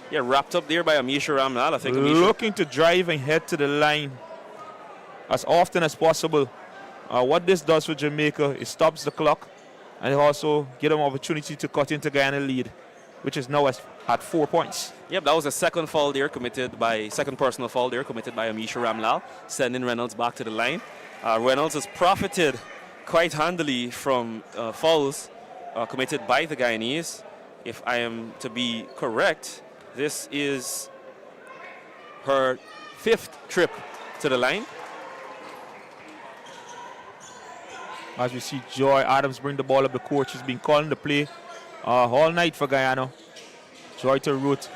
Yeah, wrapped up there by Amisha Ramlal, I think. Looking to drive and head to the line as often as possible. What this does for Jamaica, it stops the clock and it also gives them opportunity to cut into Guyana lead, which is now at 4 points. Yep, that was a second foul there second personal foul there committed by Amisha Ramlal, sending Reynolds back to the line. Reynolds has profited quite handily from fouls committed by the Guyanese. If I am to be correct, this is her 5th trip to the line. As we see Joy Adams bring the ball up the court. She's been calling the play all night for Guyana. Joy to Ruth.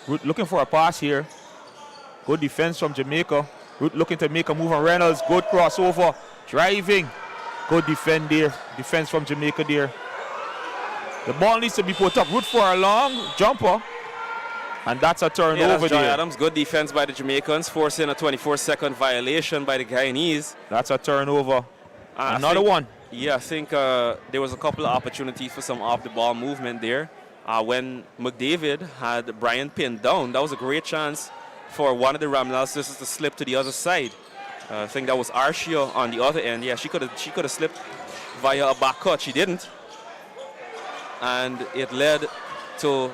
Ruth looking for a pass here. Good defense from Jamaica. Ruth looking to make a move on Reynolds. Good crossover. Driving. Good defense from Jamaica there. The ball needs to be put up. Ruth for a long jumper. And that's a turnover that's Joy there. Adams. Good defense by the Jamaicans, forcing a 24-second violation by the Guyanese. That's a turnover. Another one. Yeah, I think there was a couple of opportunities for some off-the-ball movement there. When McDavid had Brian pinned down, that was a great chance for one of the Ramlal sisters to slip to the other side. I think that was Arshia on the other end. Yeah, she could have slipped via a back cut. She didn't. And it led to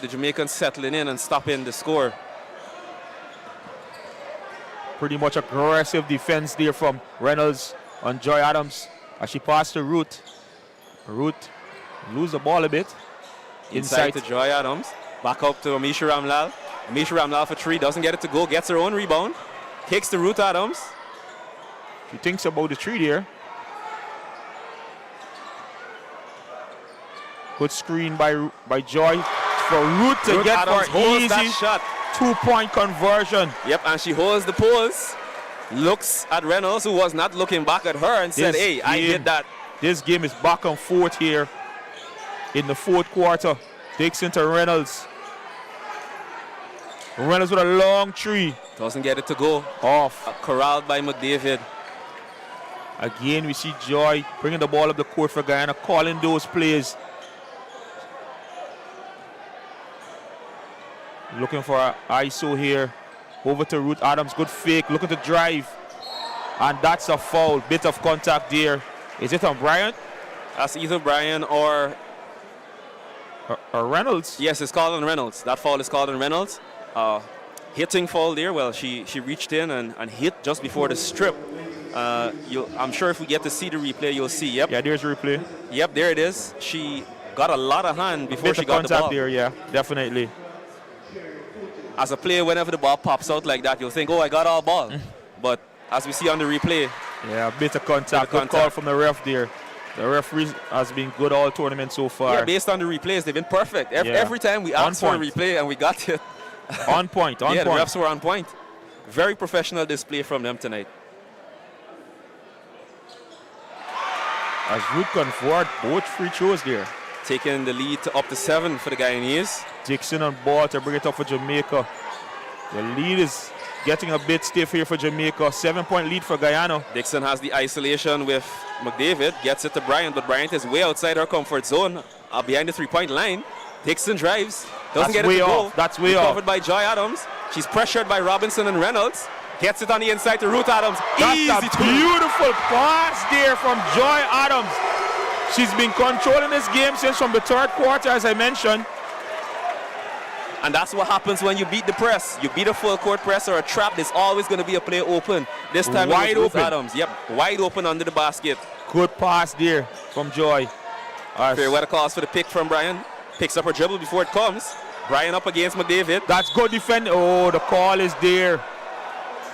the Jamaicans settling in and stopping the score. Pretty much aggressive defense there from Reynolds on Joy Adams as she passed to Ruth. Ruth lose the ball a bit. Inside to Joy Adams. Back up to Amisha Ramlal. Amisha Ramlal for 3. Doesn't get it to go. Gets her own rebound. Kicks to Ruth Adams. She thinks about the 3 there. Good screen by Joy for Ruth to get Adams for holds easy that shot. 2-point conversion. Yep, and she holds the pose. Looks at Reynolds, who was not looking back at her, and said, hey, I did that. This game is back and forth here in the 4th quarter. Dixon to Reynolds. Reynolds with a long 3. Doesn't get it to go. Off. Corralled by McDavid. Again, we see Joy bringing the ball up the court for Guyana, calling those plays. Looking for an ISO here. Over to Ruth Adams. Good fake. Looking to drive. And that's a foul. Bit of contact there. Is it on Bryant? That's either Brian or Reynolds. Yes, it's called on Reynolds. That foul is called on Reynolds. Hitting foul there. Well, she reached in and hit just before the strip. I'm sure if we get to see the replay, you'll see. Yep. Yeah, there's replay. Yep, there it is. She got a lot of hand before she got the ball. There, yeah, definitely. As a player, whenever the ball pops out like that, you'll think, oh, I got all ball. But as we see on the replay, yeah, a bit of contact. Good call from the ref there. The referee has been good all tournament so far. Yeah, based on the replays, they've been perfect. Every time we asked for a replay and we got it. On point, on point. The refs were on point. Very professional display from them tonight. As Ruth convert both free throws there. Taking the lead to up to 7 for the Guyanese. Dixon on ball to bring it up for Jamaica. The lead is getting a bit stiff here for Jamaica. 7-point lead for Guyana. Dixon has the isolation with McDavid. Gets it to Bryant, but Bryant is way outside her comfort zone. Behind the 3-point line. Dixon drives. Doesn't get it to go. That's way off. Covered by Joy Adams. She's pressured by Robinson and Reynolds. Gets it on the inside to Ruth Adams. That's a beautiful pass there from Joy Adams. She's been controlling this game since from the 3rd quarter, as I mentioned. And that's what happens when you beat the press. You beat a full court press or a trap, there's always going to be a play open. This time wide it was open. Ruth Adams. Yep, wide open under the basket. Good pass there from Joy. Fairweather calls for the pick from Brian. Picks up her dribble before it comes. Brian up against McDavid. That's good defending. Oh, the call is there.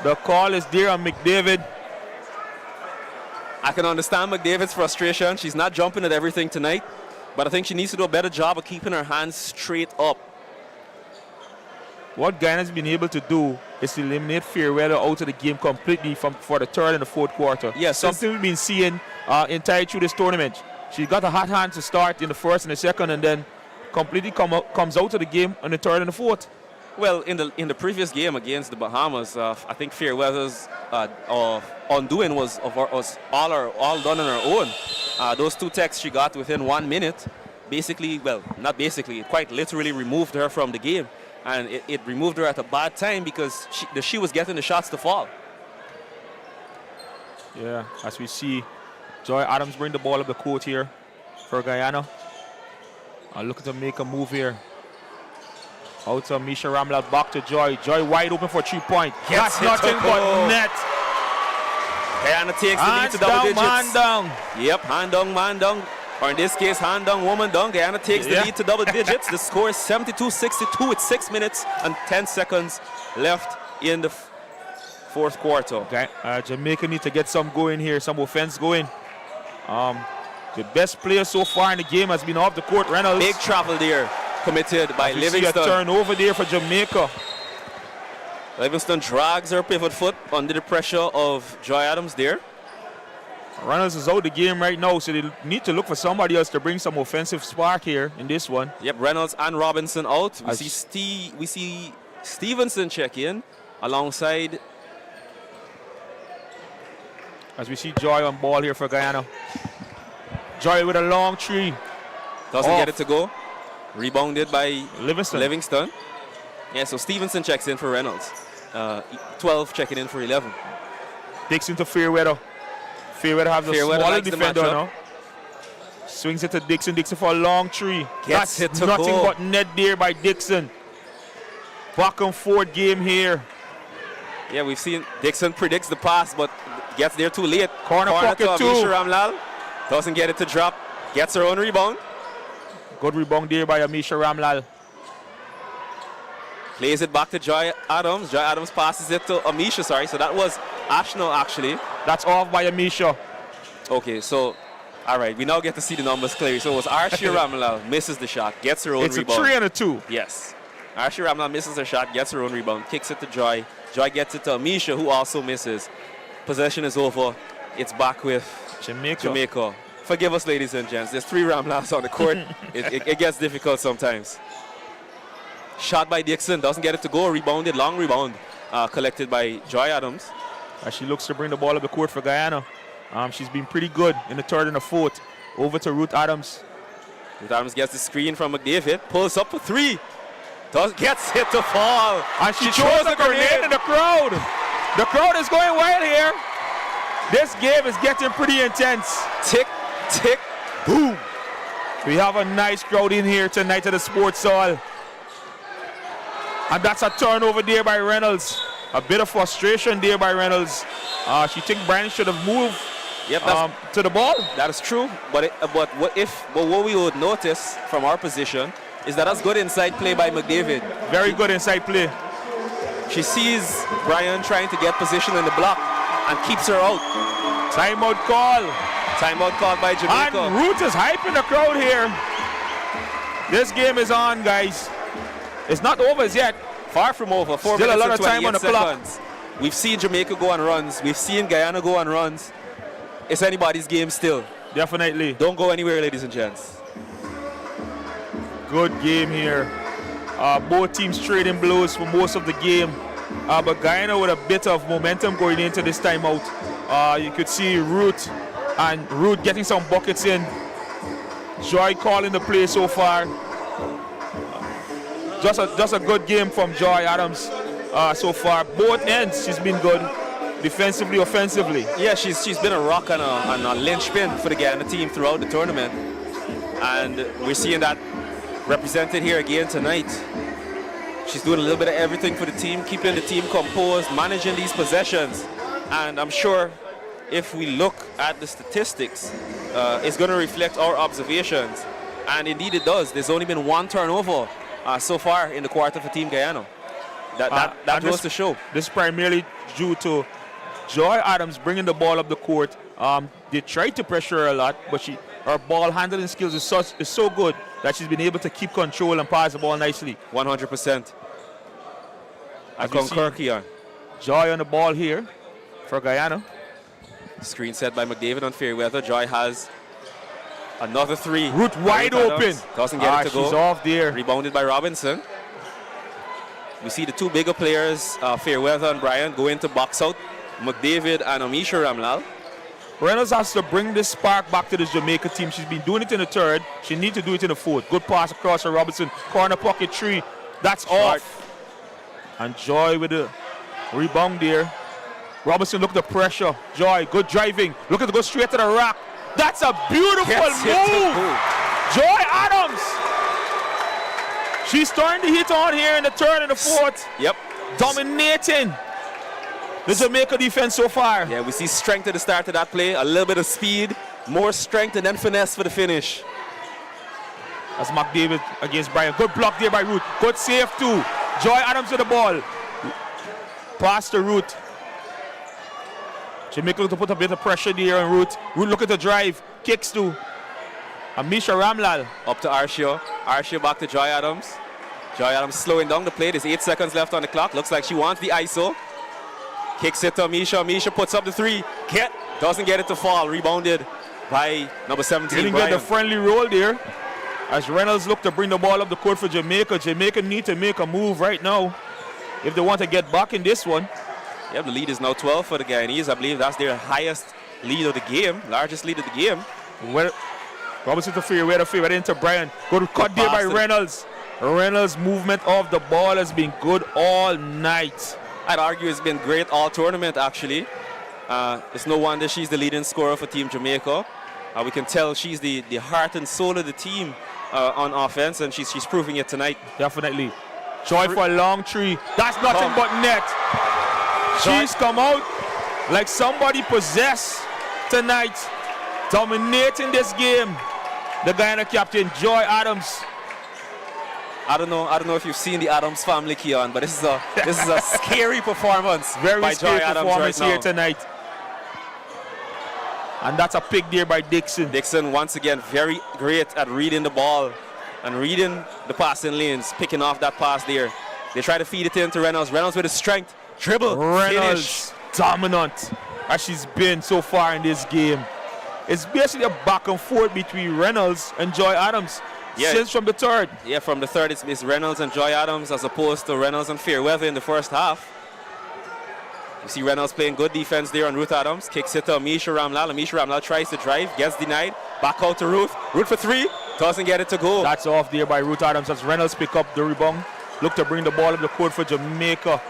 The call is there on McDavid. I can understand McDavid's frustration. She's not jumping at everything tonight, but I think she needs to do a better job of keeping her hands straight up. What Guyana's been able to do is to eliminate Fairweather out of the game completely for the third and the fourth quarter. Yes, something we've been seeing entire through this tournament. She got a hot hand to start in the first and the second, and then completely comes out of the game on the third and the fourth. Well, in the previous game against the Bahamas, I think Fairweather's undoing was all done on her own. Those 2 techs she got within 1 minute, basically, well, not basically, it quite literally removed her from the game. And it removed her at a bad time because she was getting the shots to fall. Yeah, as we see, Joy Adams bring the ball up the court here for Guyana. Looking to make a move here. Out to Misha Ramlal, back to Joy. Joy wide open for 3-point. That's nothing but net. Guyana takes the lead to double digits. Man down. Yep, hand down, man down. Or in this case, hand down, woman down. Guyana takes the lead to double digits. The score is 72-62 with 6 minutes and 10 seconds left in the fourth quarter. Okay, Jamaica need to get some going here, some offense going. The best player so far in the game has been off the court, Reynolds. Big travel there committed by Livingston. See a turnover there for Jamaica. Livingston drags her pivot foot under the pressure of Joy Adams there. Reynolds is out the game right now, so they need to look for somebody else to bring some offensive spark here in this one. Yep, Reynolds and Robinson out. We see Stevenson check in alongside. As we see Joy on ball here for Guyana. Joy with a long three. Doesn't get it to go. Rebounded by Livingston. Yeah, so Stevenson checks in for Reynolds. 12 checking in for 11. Dixon to Fairweather. Fairweather has a smaller defender now. Swings it to Dixon. Dixon for a long three. That's it to nothing go. but net there by Dixon. Back and forth game here. Yeah, we've seen Dixon predicts the pass, but gets there too late. Corner pocket to too. Amisha Ramlal. Doesn't get it to drop. Gets her own rebound. Good rebound there by Amisha Ramlal. Plays it back to Joy Adams. Joy Adams passes it to Amisha, sorry. So that was Ashno, actually. That's off by Amisha. Okay, so, all right. We now get to see the numbers clearly. So it was Arshia Ramlal misses the shot, gets her own rebound. It's a 3 and a 2. Yes. Arshia Ramlal misses her shot, gets her own rebound, kicks it to Joy. Joy gets it to Amisha, who also misses. Possession is over. It's back with Jamaica. Forgive us, ladies and gents. There's 3 Ramlals on the court. it gets difficult sometimes. Shot by Dixon, doesn't get it to go. Rebounded, long rebound, collected by Joy Adams. As she looks to bring the ball up the court for Guyana. She's been pretty good in the third and the fourth. Over to Ruth Adams. Ruth Adams gets the screen from McDavid, pulls up for 3. Gets hit to fall. And she throws a grenade in the crowd. The crowd is going wild here. This game is getting pretty intense. Tick, tick, boom. We have a nice crowd in here tonight at the Sports Hall. And that's a turnover there by Reynolds. A bit of frustration there by Reynolds. She thinks Brian should have moved to the ball. That is true. But what we would notice from our position is that that's good inside play by McDavid. Very good inside play. She sees Brian trying to get position in the block and keeps her out. Timeout call. Timeout called by Jamaica. And Ruth is hyping the crowd here. This game is on, guys. It's not over as yet. Far from over. 4 Still minutes a lot of time on the seconds. clock. We've seen Jamaica go on runs. We've seen Guyana go on runs. It's anybody's game still. Definitely. Don't go anywhere, ladies and gents. Good game here. Both teams trading blows for most of the game. But Guyana with a bit of momentum going into this timeout. You could see Ruth getting some buckets in. Joy calling the play so far. Just a good game from Joy Adams so far. Both ends, she's been good. Defensively, offensively. Yeah, she's been a rock and a linchpin for the Guyana team throughout the tournament. And we're seeing that represented here again tonight. She's doing a little bit of everything for the team, keeping the team composed, managing these possessions. And I'm sure if we look at the statistics, it's going to reflect our observations. And indeed it does. There's only been one turnover so far in the quarter for Team Guyana. That goes to show. This is primarily due to Joy Adams bringing the ball up the court. They tried to pressure her a lot, but her ball handling skills is so good that she's been able to keep control and pass the ball nicely. 100%. I concur, Keon. Joy on the ball here for Guyana. Screen set by McDavid on Fairweather. Joy has another three. Ruth wide open. Doesn't get it to go. She's off there. Rebounded by Robinson. We see the two bigger players, Fairweather and Bryant, go into box out. McDavid and Amisha Ramlal. Reynolds has to bring this spark back to this Jamaica team. She's been doing it in the third. She needs to do it in the fourth. Good pass across to Robinson. Corner pocket three. That's off. And Joy with the rebound there. Robinson, look at the pressure. Joy, good driving. Look at it go straight to the rack. That's a beautiful move. Joy Adams. She's starting to hit on here in the third and the fourth. Yep. Dominating the Jamaica defense so far. Yeah, we see strength at the start of that play. A little bit of speed. More strength and then finesse for the finish. That's McDavid against Bryant. Good block there by Ruth. Good save too. Joy Adams with the ball. Pass to Ruth. Jamaica look to put a bit of pressure there on Ruth. Ruth look at the drive. Kicks to Amisha Ramlal. Up to Arshia. Arshia back to Joy Adams. Joy Adams slowing down the play. There's 8 seconds left on the clock. Looks like she wants the ISO. Kicks it to Amisha. Amisha puts up the three. Doesn't get it to fall. Rebounded by number 17. Didn't get the friendly roll there. As Reynolds look to bring the ball up the court for Jamaica. Jamaica need to make a move right now if they want to get back in this one. Yeah, the lead is now 12 for the Guyanese. I believe that's their highest lead of the game, largest lead of the game. Robinson to Fairweather into Bryant. Good cut there by Reynolds. Reynolds' movement of the ball has been good all night. I'd argue it's been great all tournament, actually. It's no wonder she's the leading scorer for Team Jamaica. We can tell she's the heart and soul of the team on offense, and she's proving it tonight. Definitely. Joy for a long three. That's nothing but net. She's come out like somebody possessed tonight, dominating this game. The Guyana captain, Joy Adams. I don't know if you've seen the Adams family, Keon, but this is a scary performance. Very by scary Joy Adams performance right here now. tonight. And that's a pick there by Dixon. Dixon, once again, very great at reading the ball and reading the passing lanes, picking off that pass there. They try to feed it into Reynolds. Reynolds with his strength. Dribble. Reynolds, finish. dominant as she's been so far in this game. It's basically a back and forth between Reynolds and Joy Adams since from the third. Yeah, from the third, it's Reynolds and Joy Adams as opposed to Reynolds and Fairweather in the first half. You see Reynolds playing good defense there on Ruth Adams. Kicks it to Amisha Ramlal. Amisha Ramlal tries to drive, gets denied. Back out to Ruth. Ruth for three. Doesn't get it to go. That's off there by Ruth Adams as Reynolds pick up the rebound. Look to bring the ball up the court for Jamaica.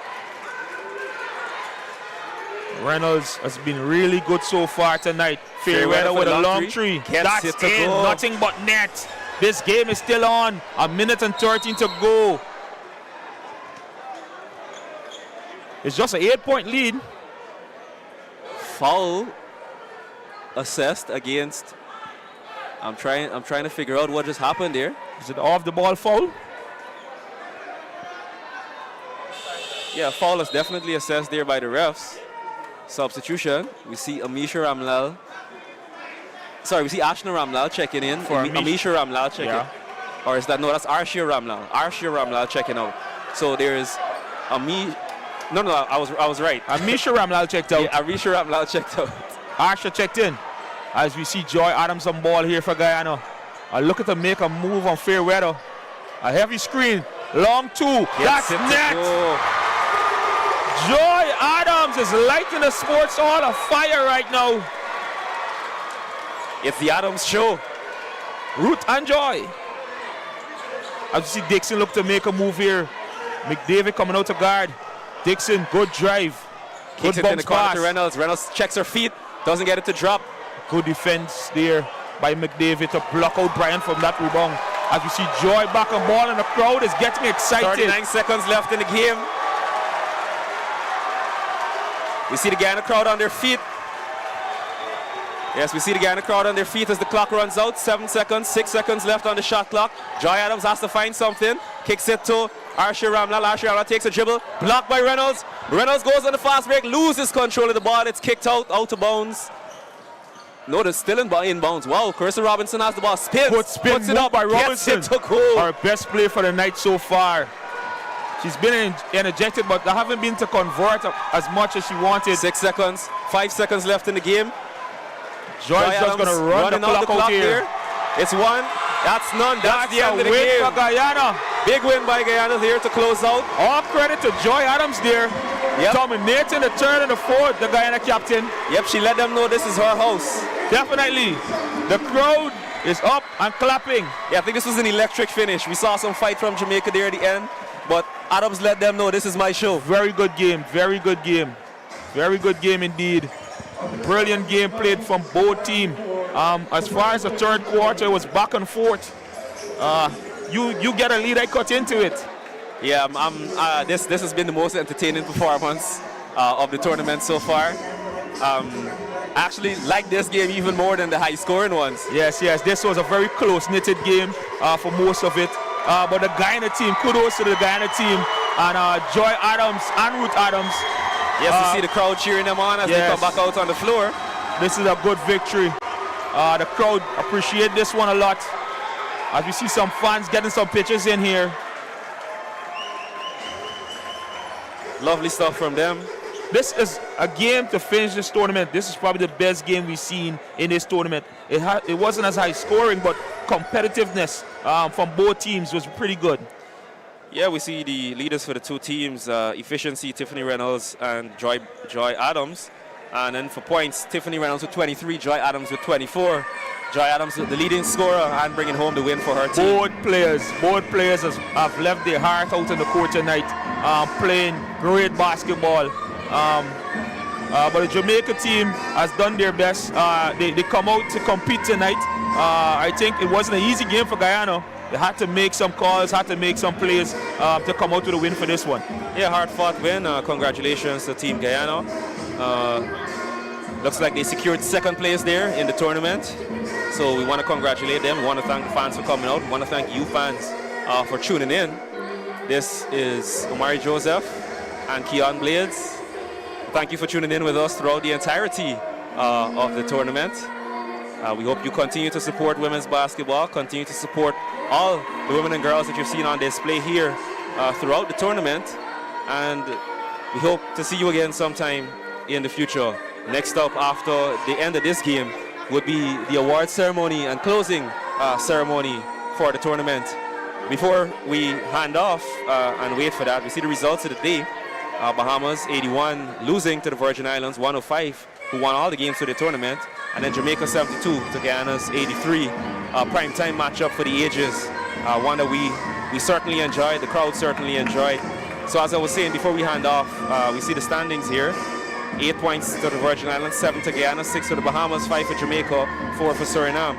Reynolds has been really good so far tonight. Fairweather with a long three. That's it in. Go. Nothing but net. This game is still on. 1:13 to go. It's just an 8-point lead. Foul assessed against. I'm trying to figure out what just happened there. Is it off the ball foul? Yeah, foul is definitely assessed there by the refs. Substitution. We see Amisha Ramlal. Sorry, we see Ashna Ramlal checking in. For Amisha Ramlal checking. Yeah. Or is that, no, that's Arshia Ramlal. Arshia Ramlal checking out. So there's No, I was right. Amisha Ramlal checked out. Yeah, Amisha Ramlal checked out. Arshia checked in. As we see Joy Adams on ball here for Guyana. Look at her make a move on Fairweather. A heavy screen. Long two. That's net. Joy Adams is lighting the sports all afire right now. It's the Adams show. Ruth and Joy. As you see Dixon look to make a move here. McDavid coming out to guard. Dixon, good drive. Kicks it in the corner to Reynolds. Reynolds checks her feet. Doesn't get it to drop. Good defense there by McDavid to block out Bryant from that rebound. As we see Joy back on ball and the crowd is getting excited. 39 seconds left in the game. We see the Guyana crowd on their feet. Yes, we see the Guyana crowd on their feet as the clock runs out. 7 seconds, 6 seconds left on the shot clock. Joy Adams has to find something. Kicks it to Arshia Ramlal. Arshia Ramlal takes a dribble. Blocked by Reynolds. Reynolds goes on the fast break, loses control of the ball. It's kicked out of bounds. No, they're still in bounds. Wow, Carissa Robinson has the ball. Puts it up by Robinson. Gets it to goal. Our best play for the night so far. She's been interjected, but they haven't been to convert as much as she wanted. 6 seconds, 5 seconds left in the game. Joy's just going to run the clock out here. It's one. That's none. That's the end of the win game. For Guyana. Big win by Guyana here to close out. All credit to Joy Adams there. Yep. Dominating the third and the fourth, the Guyana captain. Yep, she let them know this is her house. Definitely. The crowd is up and clapping. Yeah, I think this was an electric finish. We saw some fight from Jamaica there at the end, but Adams let them know this is my show. Very good game. Very good game. Very good game indeed. Brilliant game played from both teams. As far as the third quarter, it was back and forth. You get a lead, I cut into it. Yeah, this has been the most entertaining performance of the tournament so far. Actually like this game even more than the high scoring ones. Yes, this was a very close knitted game for most of it. But the Guyana team, kudos to the Guyana team and Joy Adams and Ruth Adams. Yes, you see the crowd cheering them on as they come back out on the floor. This is a good victory. The crowd appreciate this one a lot. As we see some fans getting some pictures in here. Lovely stuff from them. This is a game to finish this tournament. This is probably the best game we've seen in this tournament. It wasn't as high scoring, but competitiveness from both teams was pretty good. Yeah, we see the leaders for the two teams, efficiency, Tiffany Reynolds and Joy Adams. And then for points, Tiffany Reynolds with 23, Joy Adams with 24. Joy Adams, the leading scorer, and bringing home the win for her team. Both players have left their heart out on the court tonight, playing great basketball. But the Jamaica team has done their best. They come out to compete tonight. I think it wasn't an easy game for Guyana. They had to make some calls, had to make some plays to come out with a win for this one. Yeah, hard-fought win. Congratulations to Team Guyana. Looks like they secured second place there in the tournament. So we want to congratulate them. We want to thank the fans for coming out. We want to thank you fans for tuning in. This is Omari Joseph and Keon Blades. Thank you for tuning in with us throughout the entirety of the tournament. We hope you continue to support women's basketball, continue to support all the women and girls that you've seen on display here throughout the tournament. And we hope to see you again sometime in the future. Next up after the end of this game would be the award ceremony and closing ceremony for the tournament. Before we hand off and wait for that, we see the results of the day. Bahamas 81 losing to the Virgin Islands 105, who won all the games for the tournament. And then Jamaica 72 to Guyana's 83. Prime time matchup for the ages. One that we certainly enjoyed, the crowd certainly enjoyed. So as I was saying before we hand off, we see the standings here. 8 points to the Virgin Islands, 7 to Guyana, 6 to the Bahamas, 5 for Jamaica, 4 for Suriname.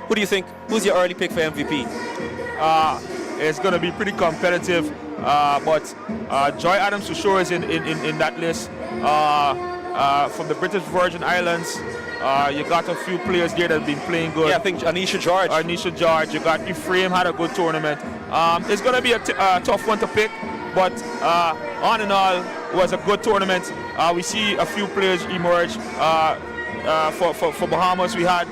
Who do you think? Who's your early pick for MVP? It's going to be pretty competitive, but Joy Adams for sure is in that list. From the British Virgin Islands, you got a few players there that have been playing good. Yeah, I think Anisha George. You got Ephraim, had a good tournament. It's going to be a tough one to pick, but on and all, it was a good tournament. We see a few players emerge. For Bahamas, we had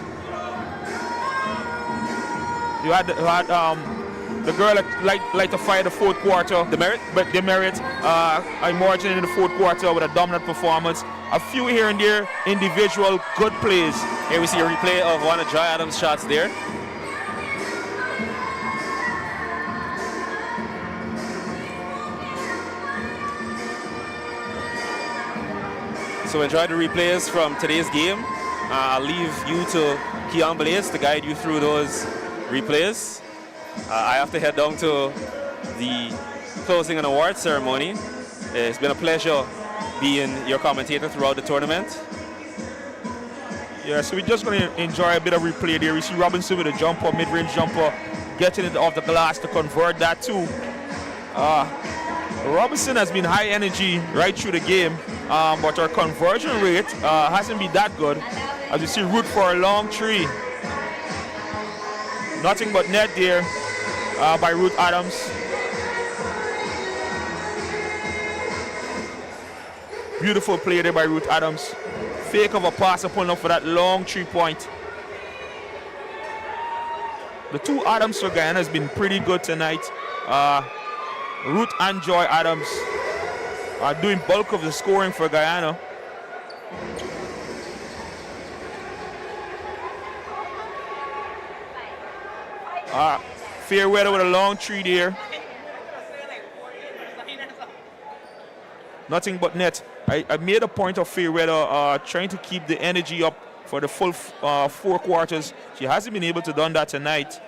the girl that like to fire the fourth quarter. The Merit? But the Merit emerging in the fourth quarter with a dominant performance. A few here and there, individual good plays. Here we see a replay of one of Joy Adams' shots there. So enjoy the replays from today's game. I'll leave you to Keon Blades to guide you through those replays. I have to head down to the closing and award ceremony. It's been a pleasure being your commentator throughout the tournament. Yeah, so we're just going to enjoy a bit of replay there. We see Robinson with a jumper, mid-range jumper, getting it off the glass to convert that too. Robinson has been high energy right through the game, but her conversion rate hasn't been that good. As you see, Root for a long three. Nothing but net there by Ruth Adams. Beautiful play there by Ruth Adams. Fake of a pass pulling up for that long 3-point. The two Adams for Guyana has been pretty good tonight. Ruth and Joy Adams are doing bulk of the scoring for Guyana. Fairweather with a long three there. Nothing but net. I made a point of Fairweather trying to keep the energy up for the full 4 quarters. She hasn't been able to do that tonight.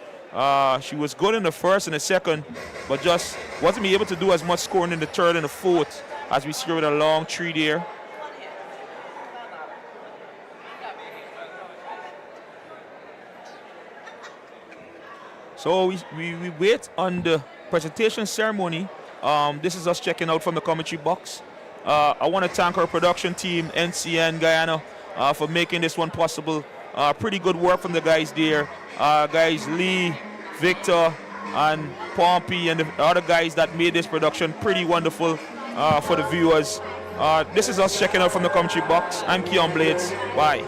She was good in the first and the second, but just wasn't able to do as much scoring in the third and the fourth, as we see her with a long three there. So we wait on the presentation ceremony. This is us checking out from the commentary box. I want to thank our production team, NCN Guyana, for making this one possible. Pretty good work from the guys there. Guys Lee, Victor, and Pompey, and the other guys that made this production pretty wonderful for the viewers. This is us checking out from the commentary box. I'm Keon Blades. Bye.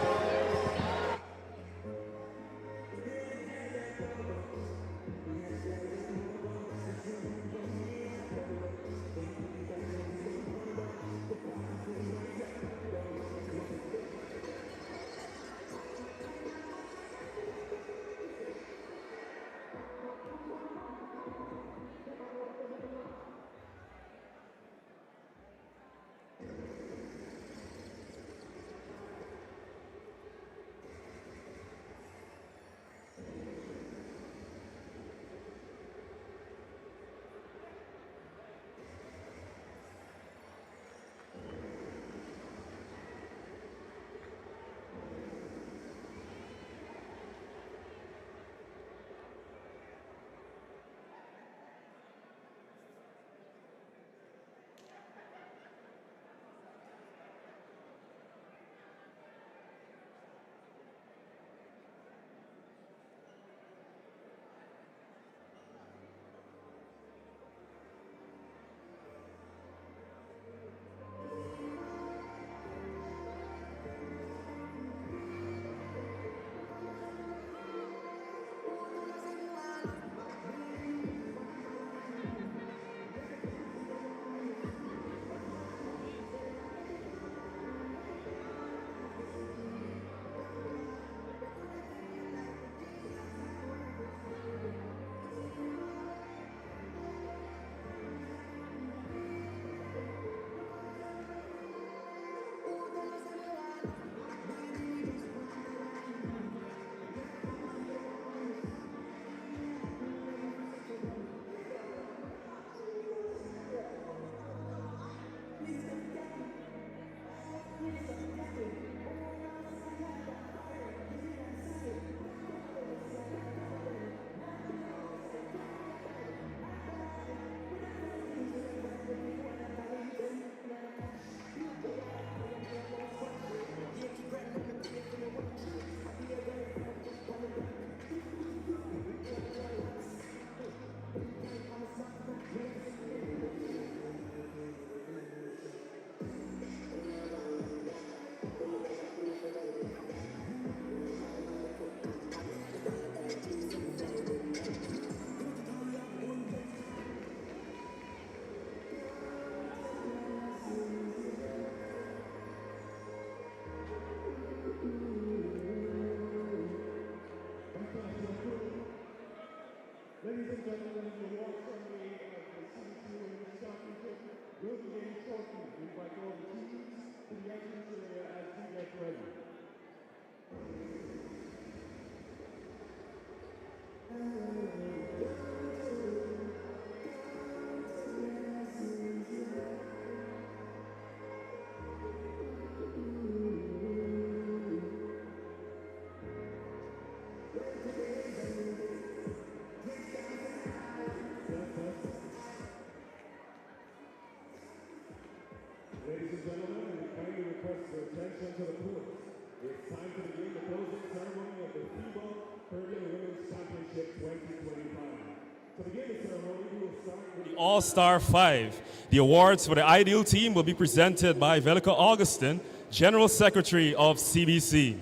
All-Star 5. The awards for the ideal team will be presented by Velica Augustin, General Secretary of CBC.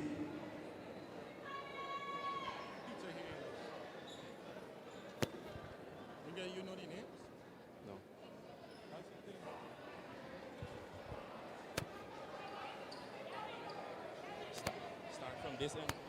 Start from this end.